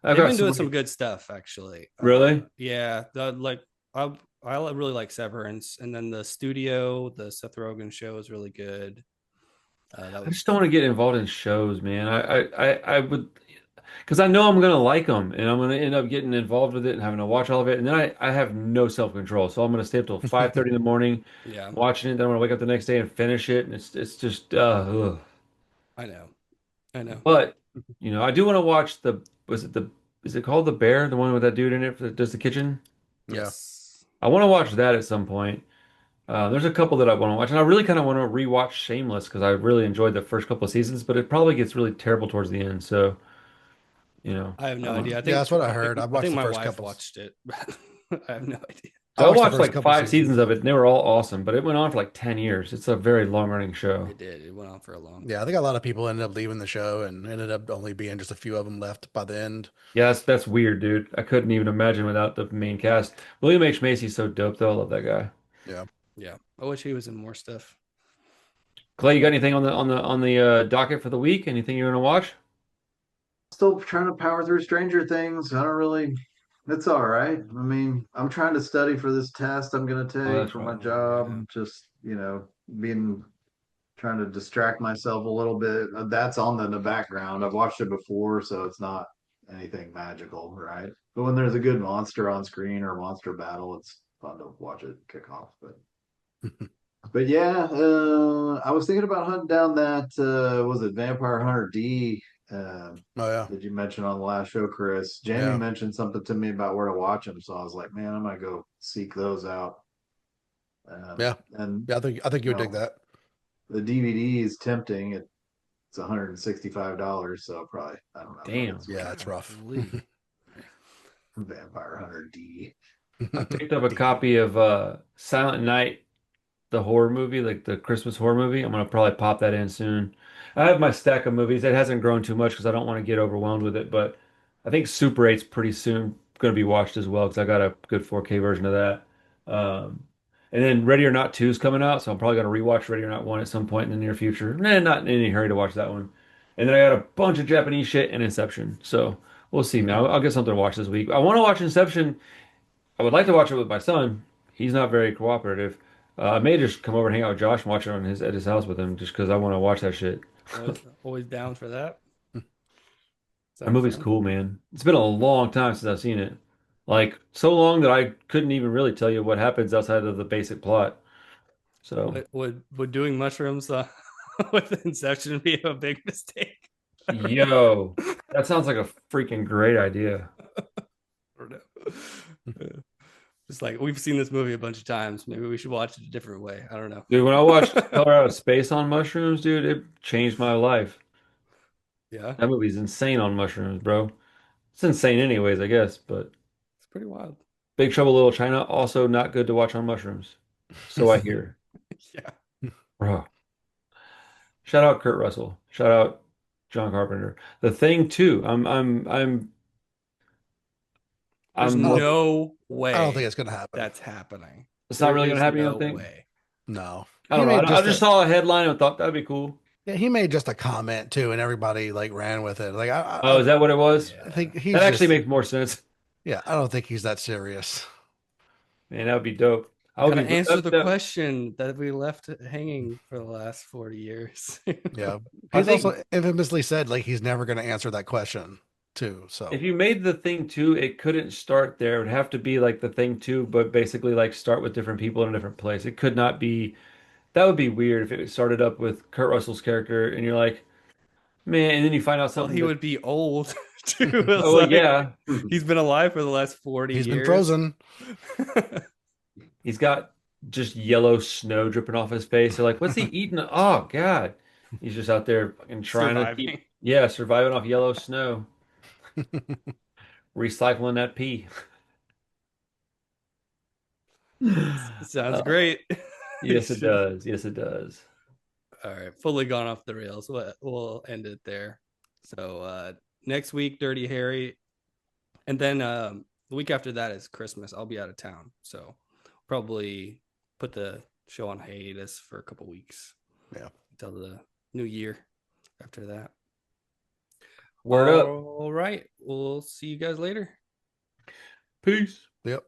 I've they've got been doing somebody. some good stuff actually. Really? Yeah, like I really like Severance, and then the studio, the Seth Rogen show is really good. That I just was don't want to get involved in shows, man. I would, because I know I'm gonna like them, and I'm gonna end up getting involved with it and having to watch all of it, and then I have no self-control, so I'm gonna stay up till 5:30 in the morning yeah, watching it. Then I'm gonna wake up the next day and finish it, and it's just ugh. I know, I know. But I do want to watch was it the is it called The Bear, the one with that dude in it that does the kitchen? Yeah. Yes, I want to watch that at some point. There's a couple that I want to watch, and I really kind of want to rewatch Shameless because I really enjoyed the first couple of seasons, but it probably gets really terrible towards the end. So, I have I no don't know. idea. Yeah, that's what I heard. I I watched think the my first wife couple. watched it, but I have no idea. I So I watched the watched first like couple five seasons seasons. of it, and they were all awesome, but it went on for like 10 years. It's a very long-running show. It did. It went on for a long Yeah, I time. think a lot of people ended up leaving the show and ended up only being just a few of them left by the end. Yeah, that's weird, dude. I couldn't even imagine without the main cast. William H. Macy's so dope, though. I love that guy. Yeah. Yeah, I wish he was in more stuff. Clay, you got anything on the docket for the week? Anything you're gonna watch? Still trying to power through Stranger Things. I don't really. It's all right. I mean, I'm trying to study for this test I'm gonna Oh, take that's for right. my Oh job. yeah, Just being trying to distract myself a little bit. That's on in the background. I've watched it before, so it's not anything magical, right? But when there's a good monster on screen or a monster battle, it's fun to watch it kick off. But yeah, I was thinking about hunting down that was it Vampire Hunter D Oh yeah. that you mentioned on the last show, Chris. Jamie Yeah. mentioned something to me about where to watch them, so I was like, man, I'm gonna go seek those out. Yeah. And Yeah, I think you you would dig know, that. the DVD is tempting. It's $165, so probably I don't know. Probably Damn. Yeah, it's rough. golly. Vampire Hunter D. I picked up a copy of Silent Night, the horror movie, like the Christmas horror movie. I'm gonna probably pop that in soon. I have my stack of movies. It hasn't grown too much because I don't want to get overwhelmed with it, but I think Super 8's pretty soon going to be watched as well because I got a good 4K version of that. And then Ready or Not 2 is coming out, so I'm probably going to rewatch Ready or Not 1 at some point in the near future. Nah, not in any hurry to watch that one. And then I got a bunch of Japanese shit and Inception. So we'll see, man. I'll get something to watch this week. I want to watch Inception. I would like to watch it with my son. He's not very cooperative. I may just come over and hang out with Josh and watch it at his house with him just because I want to watch that shit. Always down for that. That Sounds movie's fun. cool, man. It's been a long time since I've seen it. Like so long that I couldn't even really tell you what happens outside of the basic plot. So, Would doing mushrooms with Inception be a big mistake? yo, that sounds like a freaking great idea. Or no? Just like we've seen this movie a bunch of times. Maybe we should watch it a different way. I don't know. Dude, when I watched Color Out of Space on mushrooms, dude, it changed my life. Yeah, That movie's insane on mushrooms, bro. It's insane anyways, I guess, but it's pretty wild. Big Trouble Little China also not good to watch on mushrooms. So I hear. Yeah, Bro. Shout out Kurt Russell. Shout out John Carpenter. The Thing too. there's I I'm don't, no I don't think way it's gonna happen. that's happening. It's not There really gonna is happen, you no don't think? way. No. I He don't know. made I just just a saw a headline and thought that'd be cool. yeah, he made just a comment too, and everybody like ran with it. Like Oh, is that what it was? I think Yeah, he's That actually just makes more sense. yeah, I don't think he's that serious. Man, that would be dope. I you would gotta be answer the that, question that we left hanging for the last 40 years. Yeah. I He's think also infamously said like he's never gonna answer that question too. if So you made the Thing two, it couldn't start there. It would have to be like the Thing two, but basically like start with different people in a different place. It could not be. That would be weird if it started up with Kurt Russell's character and you're like, man, and then you find out Well, something he that. would be old too. It's Oh well, like yeah, he's been alive for the last 40 he's been years. frozen. he's got just yellow snow dripping off his face. They're like, what's he eating? Oh God, he's just out there fucking trying to Surviving. keep, yeah, surviving off yellow snow. recycling that pee. Sounds great. Yes, it does. Yes, it does. All right, fully gone off the rails. We'll end it there. So next week, Dirty Harry, and then the week after that is Christmas. I'll be out of town, so probably put the show on hiatus for a couple weeks. Yeah, until the new year. After that, Word up. All right, we'll see you guys later. Peace. yep.